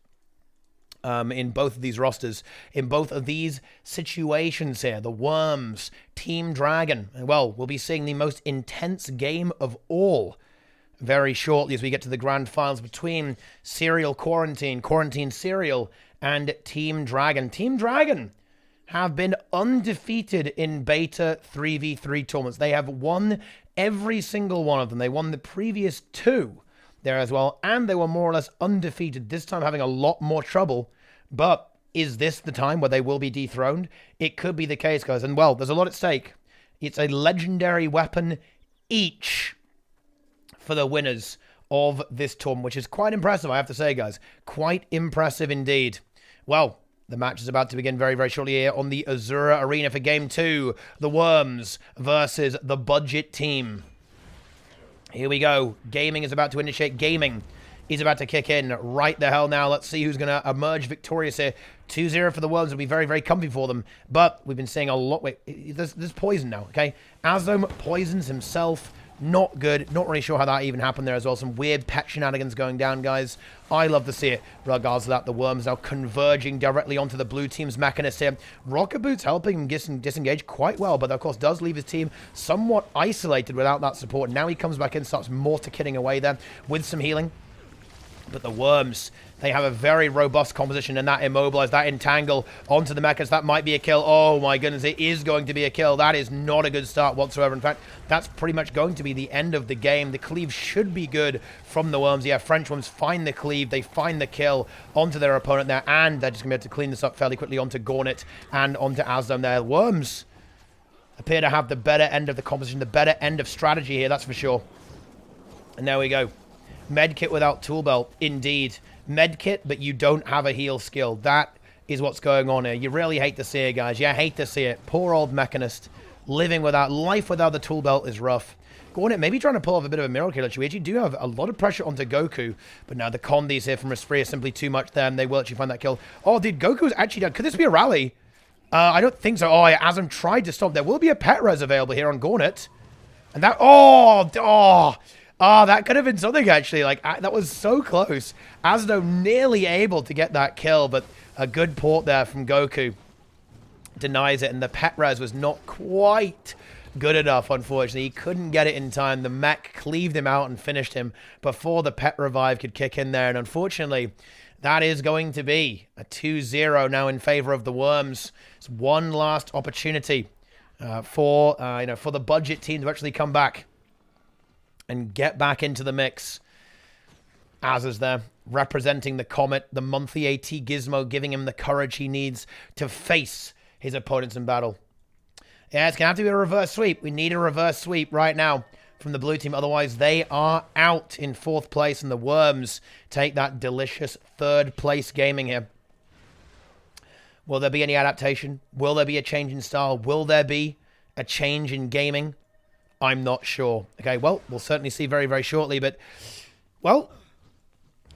in both of these rosters, in both of these situations here. The Worms, Team Dragon. Well, we'll be seeing the most intense game of all very shortly as we get to the grand finals between Serial Quarantine, Quarantine Serial, and Team Dragon. Team Dragon have been undefeated in beta 3v3 tournaments. They have won every single one of them. They won the previous two there as well, and they were more or less undefeated, this time having a lot more trouble. But is this the time where they will be dethroned? It could be the case, guys. And, well, there's a lot at stake. It's a legendary weapon each for the winners of this tournament, which is quite impressive, I have to say, guys. Quite impressive indeed. Well, the match is about to begin very, very shortly here on the Azura Arena for Game 2. The Worms versus the Budget Team. Here we go. Gaming is about to initiate. Gaming is about to kick in right the hell now. Let's see who's going to emerge victorious here. 2-0 for the Worms will be very, very comfy for them. But we've been seeing a lot... Wait, there's poison now, okay? Asdome poisons himself. Not good. Not really sure how that even happened there as well. Some weird pet shenanigans going down, guys. I love to see it. Regardless of that, the Worms now converging directly onto the blue team's Mechanist here. Rocket Boots helping him disengage quite well, but of course does leave his team somewhat isolated without that support. Now he comes back in, starts mortar kitting away there with some healing. But the Worms, they have a very robust composition, and that immobilize, that entangle onto the Mechas, that might be a kill. Oh my goodness, it is going to be a kill. That is not a good start whatsoever. In fact, that's pretty much going to be the end of the game. The cleave should be good from the Worms. Yeah, French Worms find the cleave, they find the kill onto their opponent there, and they're just going to be able to clean this up fairly quickly onto Gornet and onto Asdome there. Worms appear to have the better end of the composition, the better end of strategy here, that's for sure. And there we go. Medkit without tool belt, indeed. Medkit, but you don't have a heal skill. That is what's going on here. You really hate to see it, guys. Yeah, hate to see it. Poor old Mechanist. Living without, life without the tool belt is rough. Gornet maybe trying to pull off a bit of a miracle here. We actually do have a lot of pressure onto Goku, but now the Condis here from Respri are simply too much there, and they will actually find that kill. Oh, dude, Goku's actually done. Could this be a rally? I don't think so. Oh, yeah, Asm tried to stop. There will be a pet res available here on Gornet. And that, that could have been something, actually. Like, that was so close. Asdome nearly able to get that kill, but a good port there from Goku denies it, and the pet res was not quite good enough, unfortunately. He couldn't get it in time. The mech cleaved him out and finished him before the pet revive could kick in there, and unfortunately, that is going to be a 2-0 now in favor of the Worms. It's one last opportunity for the budget team to actually come back and get back into the mix. Az is there, representing the Comet, the monthly AT Gizmo, giving him the courage he needs to face his opponents in battle. Yeah, it's going to have to be a reverse sweep. We need a reverse sweep right now from the blue team. Otherwise, they are out in fourth place, and the Worms take that delicious third place gaming here. Will there be any adaptation? Will there be a change in style? Will there be a change in gaming? I'm not sure. Okay, well, we'll certainly see very, very shortly. But, well,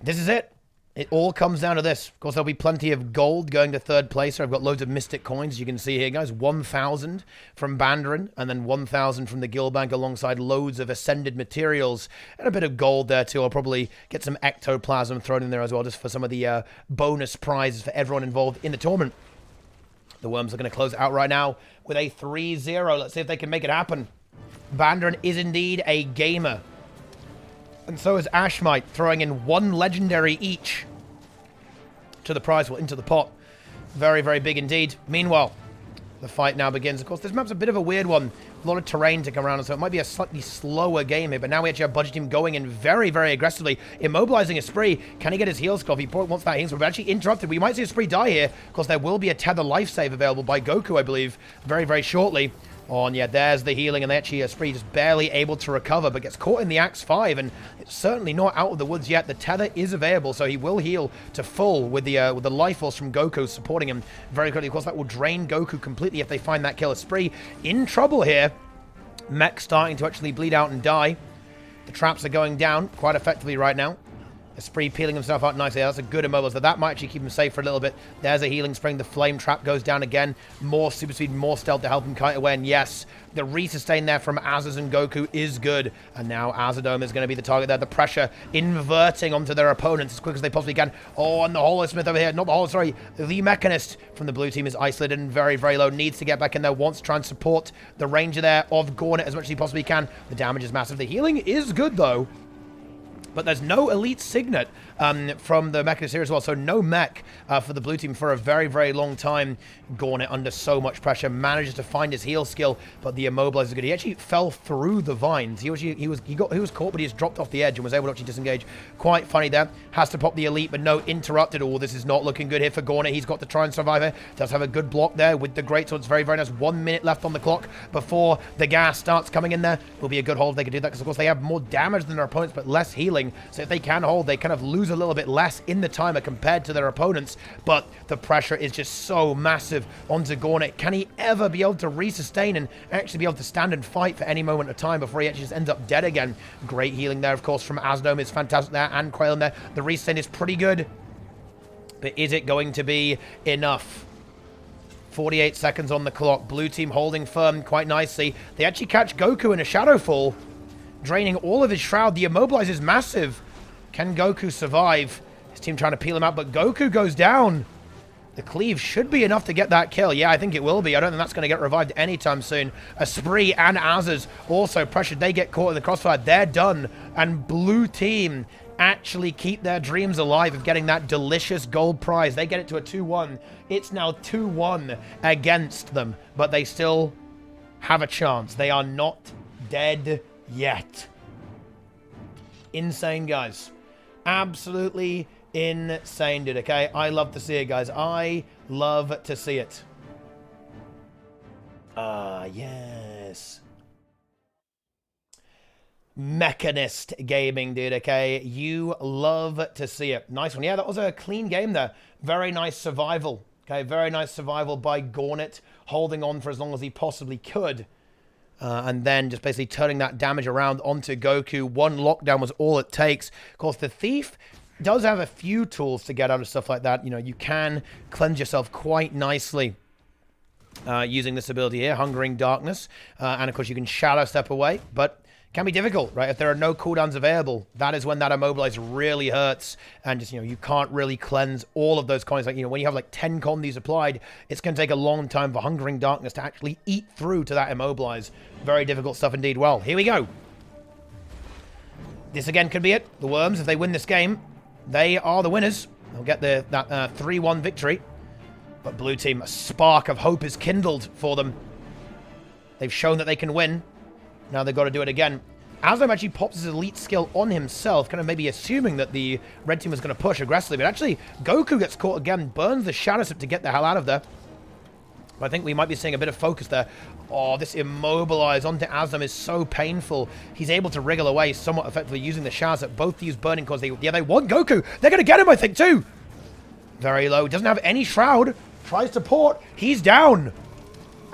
this is it. It all comes down to this. Of course, there'll be plenty of gold going to third place. I've got loads of Mystic coins, as you can see here, guys. 1,000 from Bandarin, and then 1,000 from the Guild Bank, alongside loads of Ascended materials, and a bit of gold there, too. I'll probably get some Ectoplasm thrown in there as well, just for some of the bonus prizes for everyone involved in the tournament. The Worms are going to close it out right now with a 3-0. Let's see if they can make it happen. Bandarin is indeed a gamer. And so is Ashmite, throwing in 1 legendary each to the prize pool, into the pot. Very, very big indeed. Meanwhile, the fight now begins. Of course, this map's a bit of a weird one. A lot of terrain to come around, so it might be a slightly slower game here. But now we actually have Budget Team going in very, very aggressively, immobilizing a Spree. Can he get his heals off? He probably wants that heals. We've actually interrupted. We might see a Spree die here. Of course, there will be a Tether life save available by Goku, I believe, very, very shortly. Oh, and yeah, there's the healing, and actually Spree just barely able to recover, but gets caught in the Axe 5, and it's certainly not out of the woods yet. The tether is available, so he will heal to full with the life force from Goku supporting him very quickly. Of course, that will drain Goku completely if they find that killer. Spree in trouble here. Mech starting to actually bleed out and die. The traps are going down quite effectively right now. Spree peeling himself out nicely. That's a good immobilizer. That might actually keep him safe for a little bit. There's a healing spring. The flame trap goes down again. More super speed, more stealth to help him kite away. And yes, the resustain there from Azaz and Goku is good. And now Azadome is going to be the target there. The pressure inverting onto their opponents as quick as they possibly can. Oh, and the Holosmith over here. Not the Holo, sorry. The Mechanist from the blue team is isolated and very, very low. Needs to get back in there. Wants to try and support the ranger there of Gornet as much as he possibly can. The damage is massive. The healing is good, though. But there's no elite signet from the Mechanist here as well. So no mech for the blue team for a very, very long time. Gornet under so much pressure. Manages to find his heal skill, but the immobilizer is good. He actually fell through the vines. He was caught, but he just dropped off the edge and was able to actually disengage. Quite funny there. Has to pop the elite, but no, interrupted. Oh, this is not looking good here for Gornet. He's got to try and survive here. Does have a good block there with the great sword. It's very, very nice. 1 minute left on the clock before the gas starts coming in there. Will be a good hold if they can do that, because of course they have more damage than their opponents, but less healing. So if they can hold, they kind of lose a little bit less in the timer compared to their opponents. But the pressure is just so massive onto Gornet. Can he ever be able to resustain and actually be able to stand and fight for any moment of time before he actually just ends up dead again? Great healing there, of course, from Azadome is fantastic there, and Quail in there. The resustain is pretty good. But is it going to be enough? 48 seconds on the clock. Blue team holding firm quite nicely. They actually catch Goku in a shadow fall, draining all of his shroud. The immobilize is massive. Can Goku survive? His team trying to peel him out, but Goku goes down. The cleave should be enough to get that kill. Yeah, I think it will be. I don't think that's going to get revived anytime soon. A Spree and Azaz also pressured. They get caught in the crossfire. They're done. And blue team actually keep their dreams alive of getting that delicious gold prize. They get it to a 2-1. It's now 2-1 against them, but they still have a chance. They are not dead yet. Insane, guys. Absolutely insane, dude, okay? I love to see it, guys. I love to see it. Yes. Mechanist gaming, dude, okay? You love to see it. Nice one. Yeah, that was a clean game there. Very nice survival. Okay, very nice survival by Gornet, holding on for as long as he possibly could. And then just basically turning that damage around onto Goku. One lockdown was all it takes. Of course, the Thief does have a few tools to get out of stuff like that. You know, you can cleanse yourself quite nicely using this ability here, Hungering Darkness. And of course, you can Shadow Step away, but can be difficult, right? If there are no cooldowns available, that is when that immobilize really hurts. And just, you know, you can't really cleanse all of those coins. Like, you know, when you have like 10 condies applied, it's going to take a long time for Hungering Darkness to actually eat through to that immobilize. Very difficult stuff indeed. Well, here we go. This again could be it. The Worms, if they win this game, they are the winners. They'll get that 3-1 victory. But blue team, a spark of hope is kindled for them. They've shown that they can win. Now they've got to do it again. Azadome actually pops his elite skill on himself, kind of maybe assuming that the red team was going to push aggressively. But actually, Goku gets caught again, burns the Shadow Step to get the hell out of there. But I think we might be seeing a bit of focus there. Oh, this immobilize onto Azadome is so painful. He's able to wriggle away somewhat effectively using the Shadow Step. Both these burning cores, they want Goku. They're going to get him, I think, too. Very low. Doesn't have any shroud. Tries to port. He's down.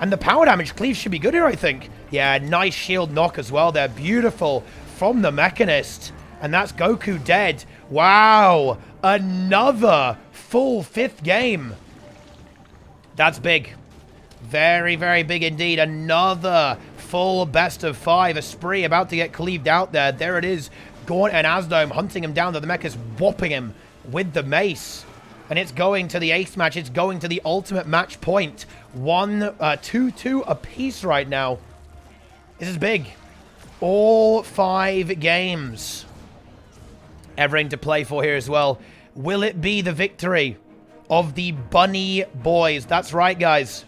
And the power damage cleave should be good here, I think. Yeah, nice shield knock as well there. Beautiful from the Mechanist. And that's Goku dead. Wow. Another full 5th game. That's big. Very, very big indeed. Another full best of 5. A spree about to get cleaved out there. There it is. Gaunt and Asdome hunting him down. The Mechas whopping him with the mace. And it's going to the ace match. It's going to the ultimate match point. 2-2 apiece right now. This is big. All 5 games. Everything to play for here as well. Will it be the victory of the Bunny Boys? That's right, guys.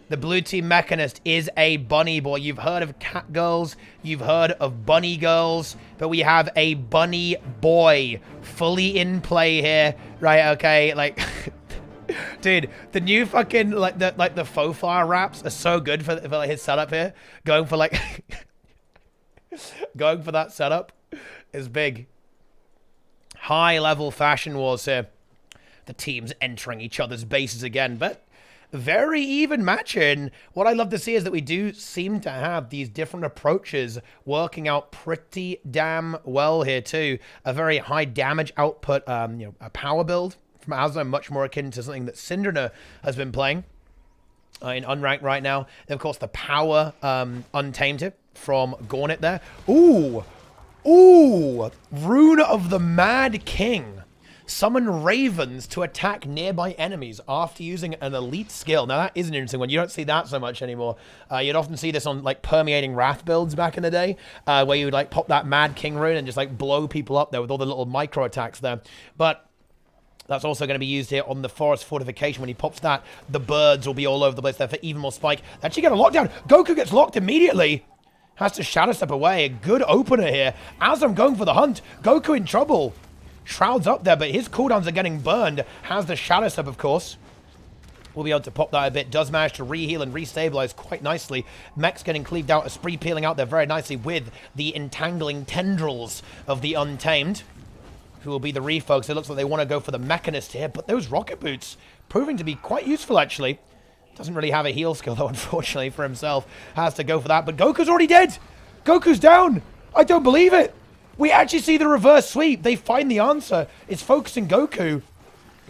The blue team Mechanist is a bunny boy. You've heard of cat girls. You've heard of bunny girls. But we have a bunny boy fully in play here. Right, okay, like... Dude, the new fucking, like the faux fire raps are so good for like, his setup here. Going for, like... going for that setup is big. High-level fashion wars here. The teams entering each other's bases again, but very even matching. What I love to see is that we do seem to have these different approaches working out pretty damn well here too. A very high damage output, a power build from Asdome, much more akin to something that Syndrana has been playing in Unranked right now. And of course, the power Untamed from Gaunt there. Ooh! Ooh! Rune of the Mad King. Summon ravens to attack nearby enemies after using an elite skill. Now, that is an interesting one. You don't see that so much anymore. You'd often see this on, like, permeating Wrath builds back in the day, where you would, like, pop that Mad King rune and just, like, blow people up there with all the little micro attacks there. But that's also going to be used here on the Forest Fortification. When he pops that, the birds will be all over the place there for even more spike. They actually get a lockdown. Goku gets locked immediately. Has to shadow step away. A good opener here. As I'm going for the hunt, Goku in trouble. Shroud's up there, but his cooldowns are getting burned. Has the shadow step, of course. We'll be able to pop that a bit. Does manage to re-heal and re-stabilize quite nicely. Mech's getting cleaved out. A spree peeling out there very nicely with the entangling tendrils of the Untamed, who will be the refocus. It looks like they want to go for the Mechanist here, but those rocket boots proving to be quite useful, actually. Doesn't really have a heal skill, though, unfortunately, for himself. Has to go for that, but Goku's already dead! Goku's down! I don't believe it! We actually see the reverse sweep. They find the answer. It's focusing Goku.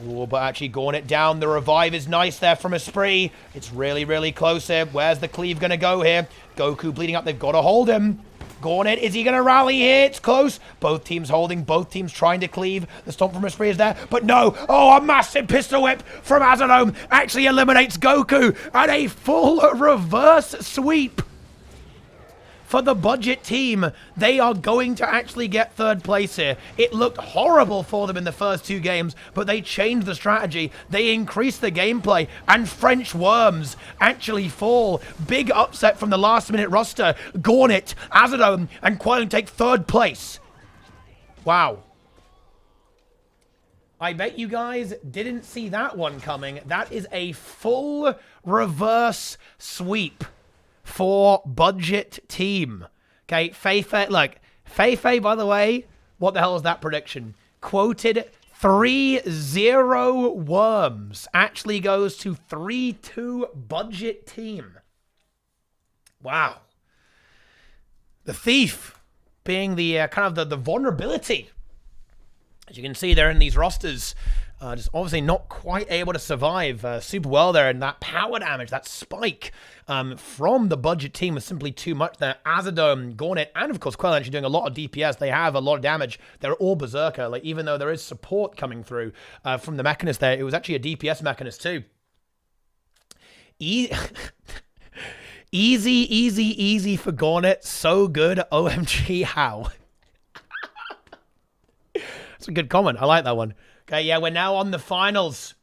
Oh, but actually going it down. The revive is nice there from a spree. It's really, really close here. Where's the cleave going to go here? Goku bleeding up. They've got to hold him. Gaunt, is he going to rally here? It's close. Both teams holding. Both teams trying to cleave. The stomp from a spree is there. But no. Oh, a massive pistol whip from Asdome actually eliminates Goku. And a full reverse sweep. For the budget team, they are going to actually get 3rd place here. It looked horrible for them in the first 2 games, but they changed the strategy. They increased the gameplay, and French Worms actually fall. Big upset from the last-minute roster. Gaunt, Asdome, and Quillen take 3rd place. Wow. I bet you guys didn't see that one coming. That is a full reverse sweep for budget team. Okay, Feifei, look, Feifei, by the way, what the hell is that prediction? Quoted 3-0 Worms. Actually goes to 3-2 budget team. Wow. The thief being the kind of the vulnerability. As you can see there in these rosters, just obviously not quite able to survive super well there, and that power damage, that spike from the budget team was simply too much there. Asdome, Gaunt, and of course Quillen actually doing a lot of DPS. They have a lot of damage. They're all berserker. Like, even though there is support coming through from the Mechanist there, it was actually a DPS Mechanist too. Easy for Gaunt. So good. OMG, how? That's a good comment. I like that one. Okay, yeah, we're now on the finals.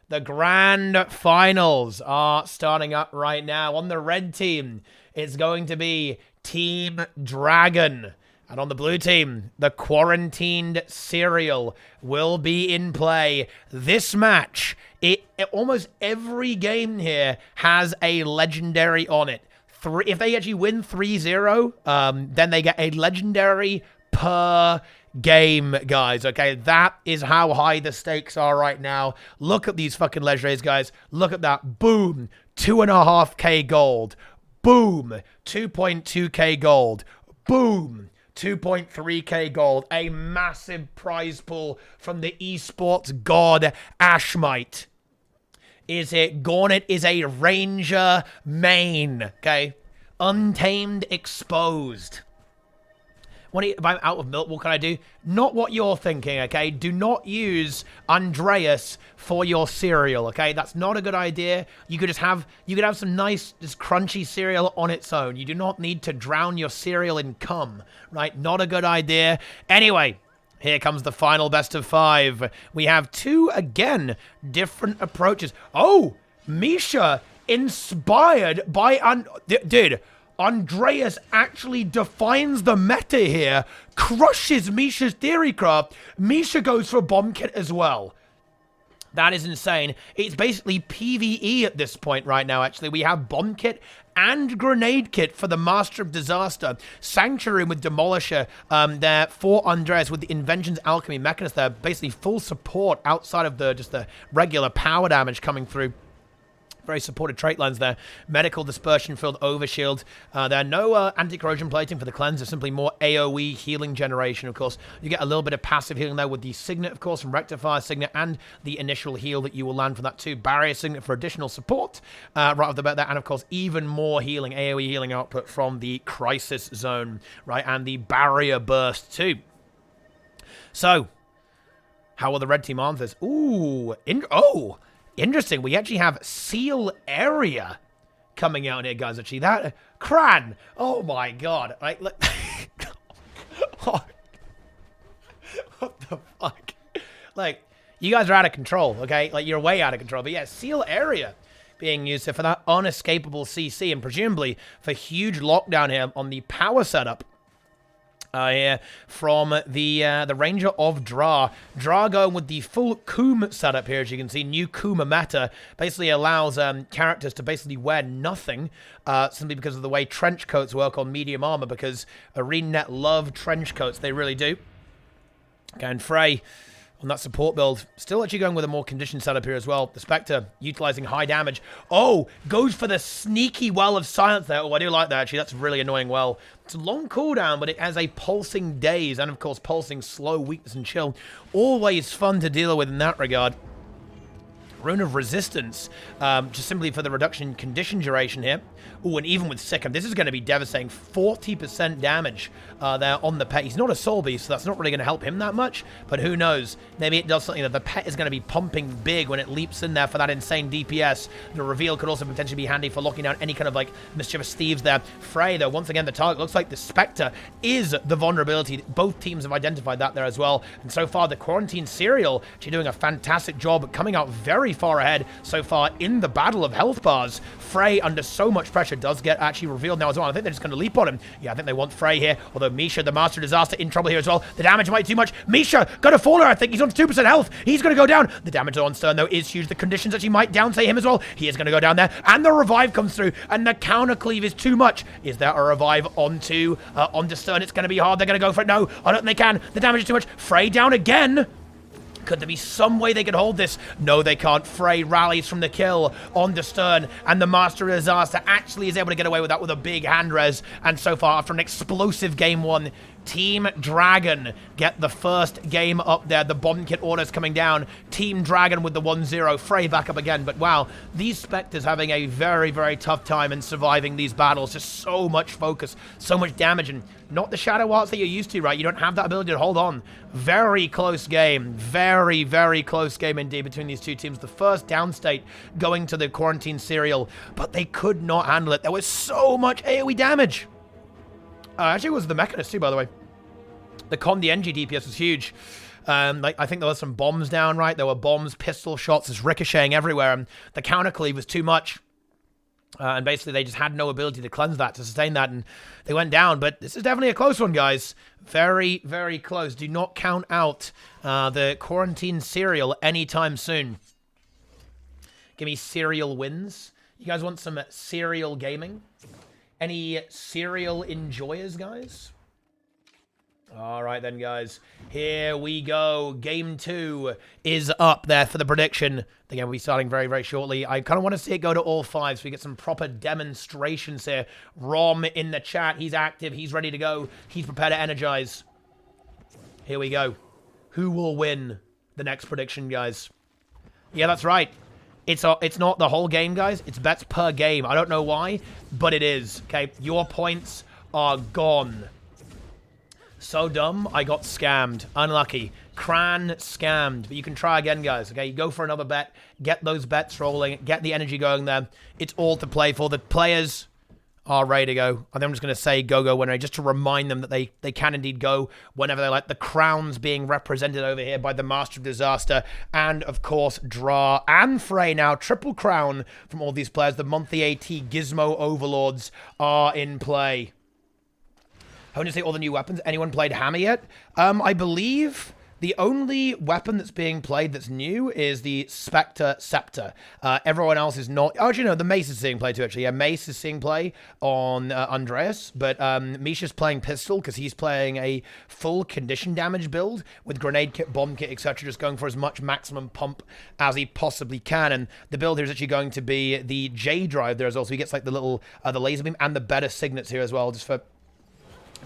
The grand finals are starting up right now. On the red team, it's going to be Team Dragon. And on the blue team, the Quarantined Cereal will be in play. This match, almost every game here has a legendary on it. If they actually win 3-0, then they get a legendary per game, guys. Okay, that is how high the stakes are right now. Look at these fucking legendaries, guys. Look at that. Boom, 2.5k gold. Boom, 2.2k gold. Boom, 2.3k gold. A massive prize pool from the esports god Ashmite. Is it Gauntlet is a Ranger main, okay? Untamed exposed. If I'm out of milk, what can I do? Not what you're thinking, okay? Do not use Andreas for your cereal, okay? That's not a good idea. You could have some nice, just crunchy cereal on its own. You do not need to drown your cereal in cum, right? Not a good idea. Anyway, here comes the final best of 5. We have 2, again, different approaches. Oh, Misha, inspired by... Dude, Andreas actually defines the meta here, crushes Misha's theory craft. Misha goes for bomb kit as well. That is insane. It's basically PvE at this point right now, actually. We have bomb kit and grenade kit for the Master of Disaster. Sanctuary with Demolisher there for Andreas with the Inventions, Alchemy, Mechanist there. Basically full support outside of just the regular power damage coming through. Very supported trait lines there. Medical, Dispersion Field, Overshield. There are no anti-corrosion plating for the cleanse. There's simply more AoE healing generation, of course. You get a little bit of passive healing there with the Signet, of course, from Rectifier Signet, and the initial heal that you will land from that too. Barrier Signet for additional support right off the bat there. And, of course, even more healing, AoE healing output from the Crisis Zone, right? And the Barrier Burst too. So, how will the red team answer this? Ooh, interesting. We actually have Seal Area coming out here, guys. Actually, that Cran. Oh my god! Like, look. What the fuck? Like, you guys are out of control. Okay, like you're way out of control. But yeah, Seal Area being used here for that unescapable CC and presumably for huge lockdown here on the power setup. Here from the Ranger of Dra. Dra going with the full Koom setup here, as you can see. New Kooma meta basically allows characters to basically wear nothing simply because of the way trench coats work on medium armor, because ArenaNet love trench coats. They really do. Okay, and Frey on that support build, still actually going with a more conditioned setup here as well. The Specter utilizing high damage. Oh, goes for the sneaky Well of Silence there. Oh, I do like that, actually. That's a really annoying well. It's a long cooldown, but it has a pulsing daze and, of course, pulsing slow, weakness, and chill. Always fun to deal with in that regard. Rune of Resistance, just simply for the reduction in condition duration here. Ooh, and even with Sikkim, this is going to be devastating. 40% damage there on the pet. He's not a soul beast, so that's not really going to help him that much. But who knows? Maybe it does something that the pet is going to be pumping big when it leaps in there for that insane DPS. The reveal could also potentially be handy for locking down any kind of, like, mischievous thieves there. Frey, though, once again, the target looks like the Specter is the vulnerability. Both teams have identified that there as well. And so far, the Quarantine Serial actually doing a fantastic job, coming out very far ahead so far in the battle of health bars. Frey, under so much pressure, does get actually revealed now as well. I think they're just going to leap on him. Yeah, I think they want Frey here, although Misha, the Master of Disaster, in trouble here as well. The damage might be too much. Misha going to fall her, I think. He's on 2% health. He's going to go down. The damage on Stern, though, is huge. The conditions actually might downsay him as well. He is going to go down there, and the revive comes through, and the counter cleave is too much. Is there a revive onto Stern? It's going to be hard. They're going to go for it. No, I don't think they can. The damage is too much. Frey down again. Could there be some way they could hold this? No, they can't. Frey rallies from the kill on the Stern, and the Master of Disaster actually is able to get away with that with a big hand res. And so far, after an explosive game 1, Team Dragon get the first game up there. The bomb kit orders coming down. Team Dragon with the 1-0. Frey back up again. But wow, these Spectres having a very, very tough time in surviving these battles. Just so much focus, so much damage, and not the Shadow Arts that you're used to, right? You don't have that ability to hold on. Very close game. Very, very close game indeed between these two teams. The first downstate going to the Quarantine Serial, but they could not handle it. There was so much AoE damage. Actually, it was the Mechanist too, by the way. The NG DPS was huge. I think there were some bombs down, right? There were bombs, pistol shots, just ricocheting everywhere. And the counter cleave was too much. And basically, they just had no ability to cleanse that, to sustain that, and they went down. But this is definitely a close one, guys. Very, very close. Do not count out the Quarantine Serial anytime soon. Give me serial wins. You guys want some serial gaming? Any serial enjoyers, guys? All right then, guys. Here we go. Game 2 is up there for the prediction. The game will be starting very, very shortly. I kind of want to see it go to all 5 so we get some proper demonstrations here. Rom in the chat. He's active. He's ready to go. He's prepared to energize. Here we go. Who will win the next prediction, guys? Yeah, that's right. It's not the whole game, guys. It's bets per game. I don't know why, but it is. Okay, your points are gone. So dumb, I got scammed. Unlucky. Cran scammed. But you can try again, guys. Okay, you go for another bet. Get those bets rolling. Get the energy going there. It's all to play for. The players are ready to go. I think I'm just going to say go winner just to remind them that they can indeed go whenever they like. The crowns being represented over here by the Master of Disaster and, of course, Dra and Frey now. Triple crown from all these players. The monthly AT Gizmo Overlords are in play. I want to say all the new weapons. Anyone played Hammer yet? I believe the only weapon that's being played that's new is the Specter Scepter. Everyone else is not. Oh, actually, no, the Mace is seeing play too, actually. Yeah, Mace is seeing play on Andreas, but Misha's playing Pistol because he's playing a full condition damage build with Grenade Kit, Bomb Kit, etc., just going for as much maximum pump as he possibly can. And the build here is actually going to be the J drive there as well, so he gets like the little, the laser beam and the better signets here as well, just for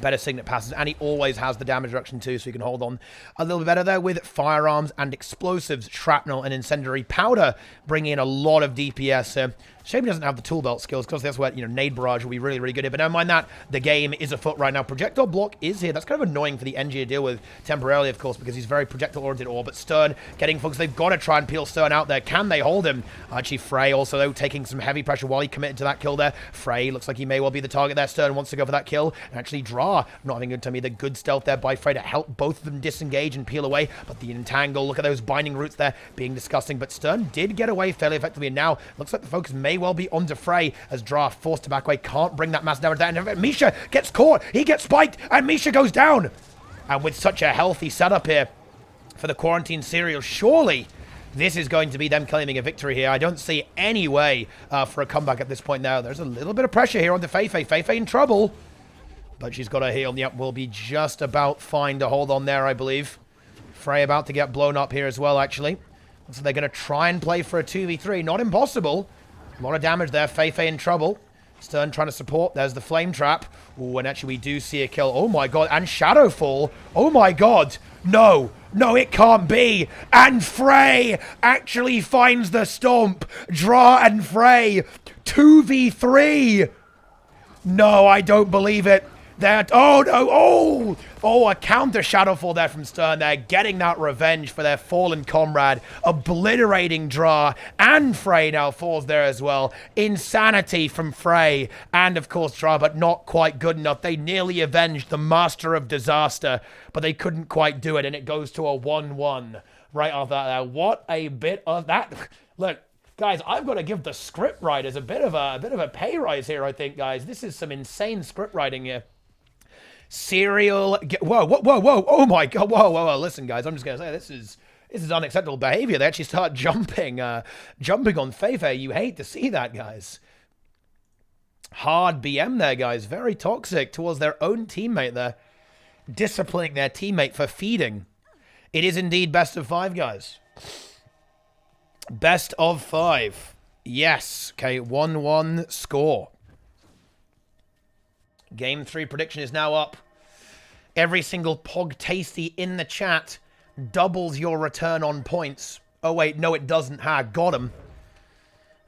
better signet passes, and he always has the damage reduction too, so he can hold on a little bit better there with firearms and explosives, shrapnel, and incendiary powder, bringing in a lot of DPS. Shame he doesn't have the tool belt skills, because that's where, you know, nade barrage will be really, really good here. But never mind that. The game is afoot right now. Projectile block is here. That's kind of annoying for the NG to deal with temporarily, of course, because he's very projectile-oriented ore. But Stern getting folks. They've got to try and peel Stern out there. Can they hold him? Actually, Frey also, though, taking some heavy pressure while he committed to that kill there. Frey looks like he may well be the target there. Stern wants to go for that kill. And actually, Dra not having good time either. Good stealth there by Frey to help both of them disengage and peel away. But the entangle, look at those binding roots there being disgusting. But Stern did get away fairly effectively. And now looks like the focus may well be onto Frey as Dra forced to back away. Can't bring that mass damage down. And Misha gets caught. He gets spiked. And Misha goes down. And with such a healthy setup here for the Quarantine Serial, surely this is going to be them claiming a victory here. I don't see any way for a comeback at this point now. There's a little bit of pressure here on the Feifei. Feifei in trouble. But she's got her heal. Yep, will be just about fine to hold on there, I believe. Frey about to get blown up here as well, actually. So they're going to try and play for a 2v3. Not impossible. A lot of damage there. Feifei in trouble. Stern trying to support. There's the flame trap. Ooh, and actually we do see a kill. Oh my god. And Shadowfall. Oh my god. No. No, it can't be. And Frey actually finds the stomp. Dra and Frey. 2v3. No, I don't believe it. That, oh no, oh, a counter Shadowfall there from Stern there, getting that revenge for their fallen comrade, obliterating Dra, and Frey now falls there as well. Insanity from Frey, and of course Dra, but not quite good enough. They nearly avenged the Master of Disaster, but they couldn't quite do it, and it goes to a 1-1 right off that. What a bit of that. Look, guys, I've got to give the script writers a bit of a pay rise here, I think, guys. This is some insane script writing here. Serial, whoa, oh my god, whoa, listen, guys, I'm just gonna say this is unacceptable behavior. They actually start jumping on Feifei. You hate to see that, guys. Hard BM there, guys, very toxic towards their own teammate there, disciplining their teammate for feeding. It is indeed best of 5, guys. Best of 5, yes. Okay, 1-1 score. Game 3 prediction is now up. Every single Pog Tasty in the chat doubles your return on points. Oh, wait, no, it doesn't. Ha, got him.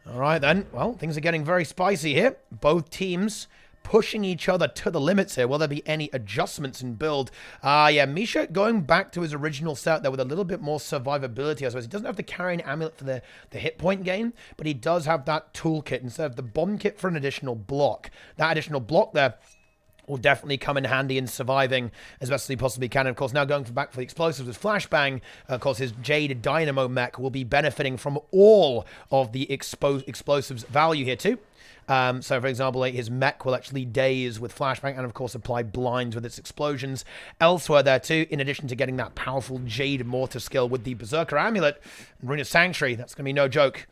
All right, then. Well, things are getting very spicy here. Both teams pushing each other to the limits here. Will there be any adjustments in build? Yeah, Misha going back to his original set there with a little bit more survivability, I suppose. He doesn't have to carry an amulet for the hit point gain, but he does have that toolkit instead of the bomb kit for an additional block. That additional block there will definitely come in handy in surviving as best as he possibly can. And of course, now going back for the explosives with Flashbang, of course, his Jade Dynamo mech will be benefiting from all of the explosives value here too. So, for example, his mech will actually daze with Flashbang and, of course, apply blinds with its explosions. Elsewhere there, too, in addition to getting that powerful Jade Mortar skill with the Berserker Amulet and Rune of Sanctuary, that's going to be no joke.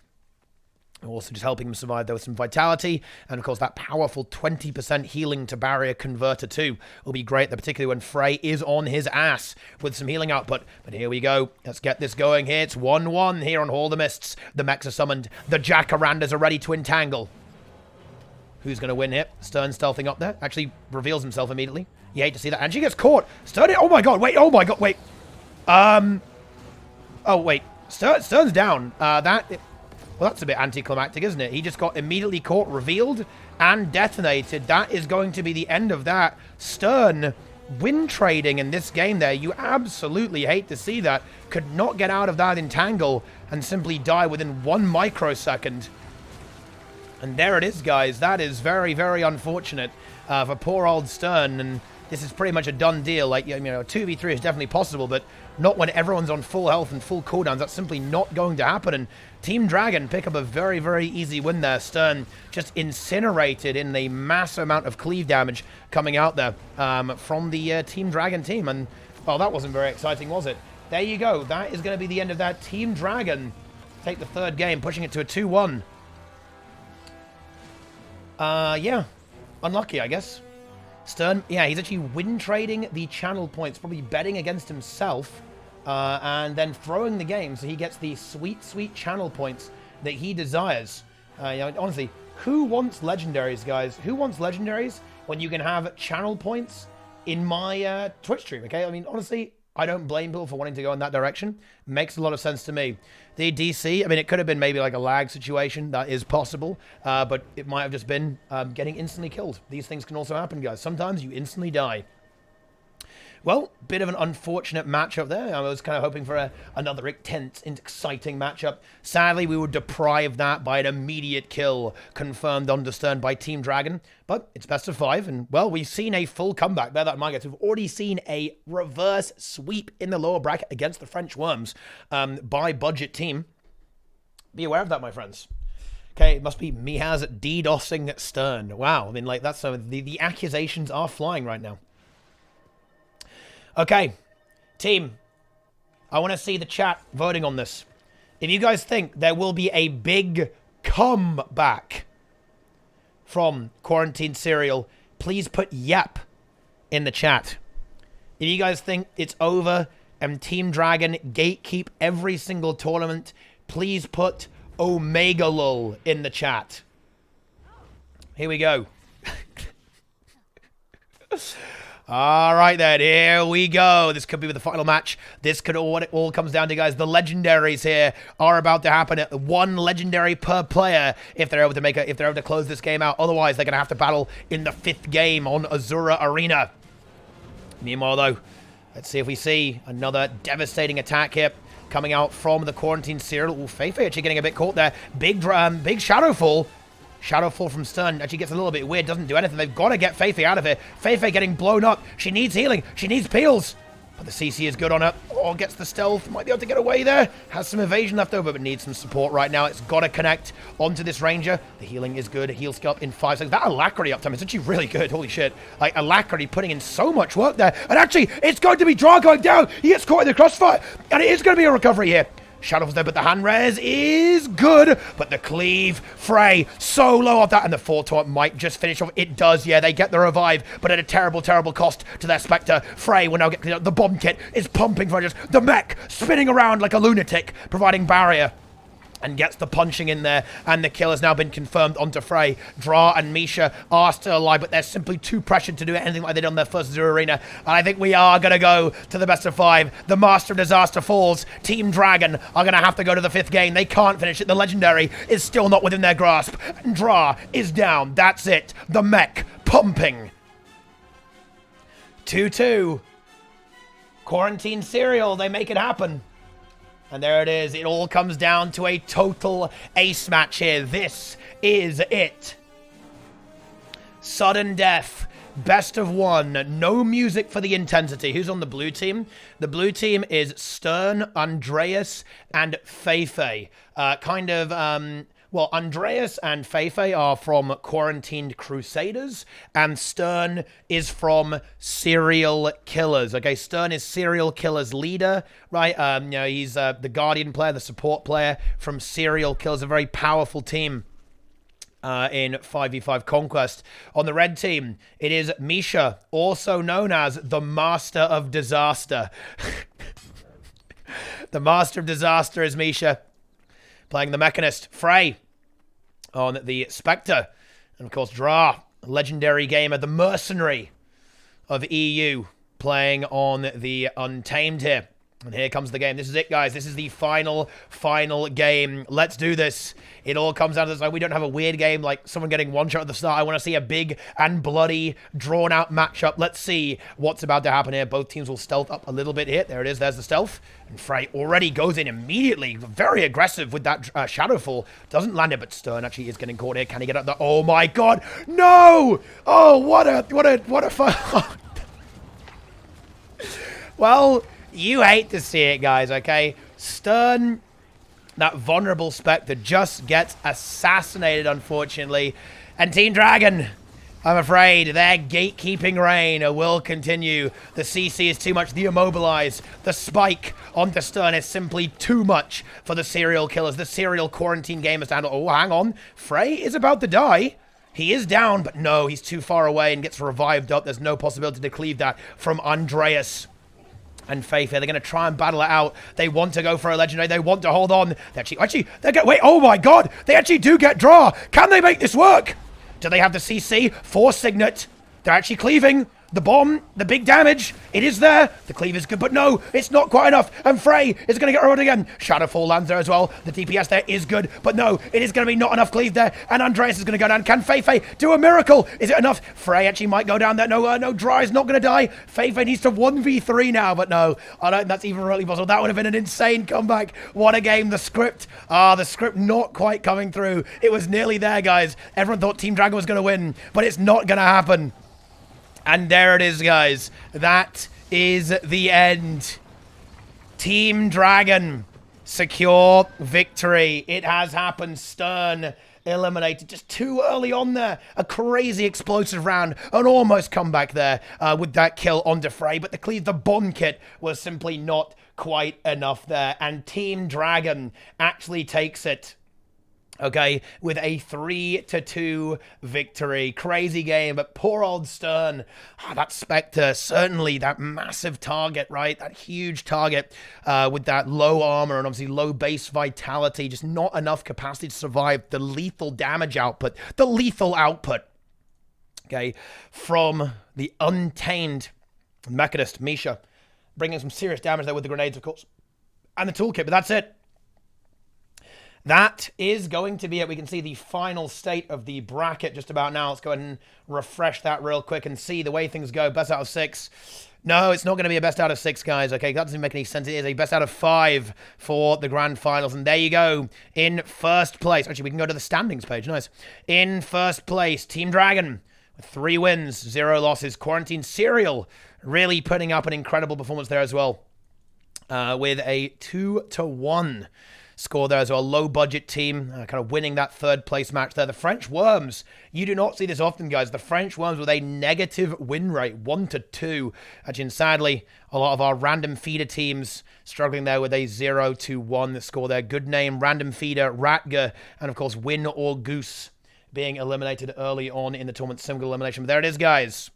Also just helping him survive there with some vitality. And of course that powerful 20% healing to barrier converter too will be great, particularly when Frey is on his ass with some healing output. But here we go. Let's get this going here. It's 1-1 here on Hall of the Mists. The mechs are summoned. The Jacarandas are ready to entangle. Who's going to win here? Stern stealthing up there. Actually reveals himself immediately. You hate to see that. And she gets caught. Stern, oh my god, wait, oh my god, wait. Oh wait. Stern's down. Well, that's a bit anticlimactic, isn't it? He just got immediately caught, revealed, and detonated. That is going to be the end of that. Stern win trading in this game there. You absolutely hate to see that. Could not get out of that entangle and simply die within 1 microsecond. And there it is, guys. That is very, very unfortunate for poor old Stern. And this is pretty much a done deal. Like, you know, 2v3 is definitely possible, but not when everyone's on full health and full cooldowns. That's simply not going to happen. And Team Dragon pick up a very, very easy win there. Stern just incinerated in the massive amount of cleave damage coming out there from the Team Dragon team. And, well, that wasn't very exciting, was it? There you go. That is going to be the end of that. Team Dragon take the 3rd game, pushing it to a 2-1. Yeah. Unlucky, I guess. Stern, yeah, he's actually win trading the channel points, probably betting against himself, and then throwing the game so he gets the sweet, sweet channel points that he desires. You know, honestly, who wants legendaries, guys? Who wants legendaries when you can have channel points in my Twitch stream, okay? I mean, honestly, I don't blame people for wanting to go in that direction. Makes a lot of sense to me. The DC, I mean, it could have been maybe like a lag situation. That is possible. But it might have just been getting instantly killed. These things can also happen, guys. Sometimes you instantly die. Well, bit of an unfortunate matchup there. I was kind of hoping for another intense, exciting matchup. Sadly, we were deprived that by an immediate kill confirmed on Stern by Team Dragon. But it's best of 5, and, well, we've seen a full comeback. Bear that in mind, guys. We've already seen a reverse sweep in the lower bracket against the French Worms by Budget Team. Be aware of that, my friends. Okay, it must be Mihaz DDoSing Stern. Wow, I mean, like, that's the accusations are flying right now. Okay, team, I want to see the chat voting on this. If you guys think there will be a big comeback from Quarantine Serial, please put yep in the chat. If you guys think it's over and Team Dragon gatekeep every single tournament, please put Omega Lul in the chat. Here we go. All right, then. Here we go. This could be the final match. This could what it all comes down to, guys. The legendaries here are about to happen. At 1 legendary per player if they're able to if they're able to close this game out. Otherwise, they're gonna have to battle in the 5th game on Azura Arena. Meanwhile, though, let's see if we see another devastating attack here coming out from the Quarantine Serial. Ooh, Feifei actually getting a bit caught there. Big Shadowfall. Shadowfall from Stern actually gets a little bit weird, doesn't do anything. They've got to get Feifei out of here. Feifei getting blown up. She needs healing. She needs peels. But the CC is good on her. Oh, gets the stealth. Might be able to get away there. Has some evasion left over, but needs some support right now. It's got to connect onto this Ranger. The healing is good. Heal skill up in 5 seconds. That Alacrity uptime is actually really good. Holy shit. Like, Alacrity putting in so much work there. And actually, it's going to be Draw going down. He gets caught in the crossfire. And it is going to be a recovery here. Shadow's there, but the hand res is good. But the cleave, Frey, so low off that. And the 4-taunt might just finish off. It does, yeah. They get the revive, but at a terrible, terrible cost to their Specter. Frey will now get the bomb kit. Is pumping for just the mech spinning around like a lunatic, providing barrier. And gets the punching in there, and the kill has now been confirmed onto Frey. Dra and Misha are still alive, but they're simply too pressured to do anything like they did on their first Azure Arena. And I think we are going to go to the best of 5. The Master of Disaster falls. Team Dragon are going to have to go to the 5th game. They can't finish it. The Legendary is still not within their grasp. And Dra is down. That's it. The mech pumping. 2-2. Quarantine Serial. They make it happen. And there it is. It all comes down to a total ace match here. This is it. Sudden death. Best of 1. No music for the intensity. Who's on the blue team? The blue team is Stern, Andreas, and Feifei. Well, Andreas and Feifei are from Quarantined Crusaders, and Stern is from Serial Killers. Okay, Stern is Serial Killers leader, right? You know, he's the Guardian player, the support player from Serial Killers, a very powerful team in 5v5 Conquest. On the red team, it is Misha, also known as the Master of Disaster. The Master of Disaster is Misha, playing the Mechanist. Frey on the Specter. And, of course, Dra, legendary gamer, the Mercenary of EU, playing on the Untamed here. And here comes the game. This is it, guys. This is the final game. Let's do this. It all comes down to this. Like, we don't have a weird game like someone getting one shot at the start. I want to see a big and bloody, drawn-out matchup. Let's see what's about to happen here. Both teams will stealth up a little bit here. There it is. There's the stealth. And Frey already goes in immediately. Very aggressive with that Shadowfall. Doesn't land it, but Stern actually is getting caught here. Can he get up there? Oh, my God. No! Oh, what a fun... Well... You hate to see it, guys, okay? Stern, that vulnerable Spectre, just gets assassinated, unfortunately. And Team Dragon, I'm afraid, their gatekeeping reign will continue. The CC is too much. The Immobilize, the spike onto Stern is simply too much for the Serial Killers, the Serial Quarantine gamers to handle. Oh, hang on. Frey is about to die. He is down, but no, he's too far away and gets revived up. There's no possibility to cleave that from Andreas and Feifei. They're going to try and battle it out. They want to go for a legendary. They want to hold on. Wait, oh my God. They actually do get draw. Can they make this work? Do they have the CC for Signet? They're actually cleaving. The bomb, the big damage, it is there. The cleave is good, but no, it's not quite enough. And Frey is going to get rewarded again. Shadowfall lands there as well. The DPS there is good, but no, it is going to be not enough cleave there. And Andreas is going to go down. Can Feifei do a miracle? Is it enough? Frey actually might go down there. No, Dry is not going to die. Feifei needs to 1v3 now, but no, I don't think that's even really possible. That would have been an insane comeback. What a game. The script not quite coming through. It was nearly there, guys. Everyone thought Team Dragon was going to win, but it's not going to happen. And there it is, guys. That is the end. Team Dragon secure victory. It has happened. Stern eliminated just too early on there. A crazy explosive round. An almost comeback there with that kill onto Frey. But the bomb kit was simply not quite enough there. And Team Dragon actually takes it. Okay, with a 3-2 victory. Crazy game, but poor old Stern. That Spectre, certainly that massive target, right? That huge target with that low armor and obviously low base vitality. Just not enough capacity to survive the lethal damage output. The lethal output, okay, from the Untamed Mechanist, Misha. Bringing some serious damage there with the grenades, of course. And the toolkit, but that's it. That is going to be it. We can see the final state of the bracket just about now. Let's go ahead and refresh that real quick and see the way things go. Best out of 6. No, it's not going to be a best out of 6, guys. Okay, that doesn't make any sense. It is a best out of 5 for the grand finals. And there you go. In first place. Actually, we can go to the standings page. Nice. In first place, Team Dragon with 3 wins, 0 losses. Quarantine Serial really putting up an incredible performance there as well. With a 2-1 score there as well. Low budget team kind of winning that 3rd place match there. The French Worms, you do not see this often, guys. The French Worms with a negative win rate, 1-2. Actually, and sadly, a lot of our random feeder teams struggling there with a 0-1 score there. Good name, random feeder, Ratger, and of course, Win or Goose being eliminated early on in the tournament. Single elimination. But there it is, guys.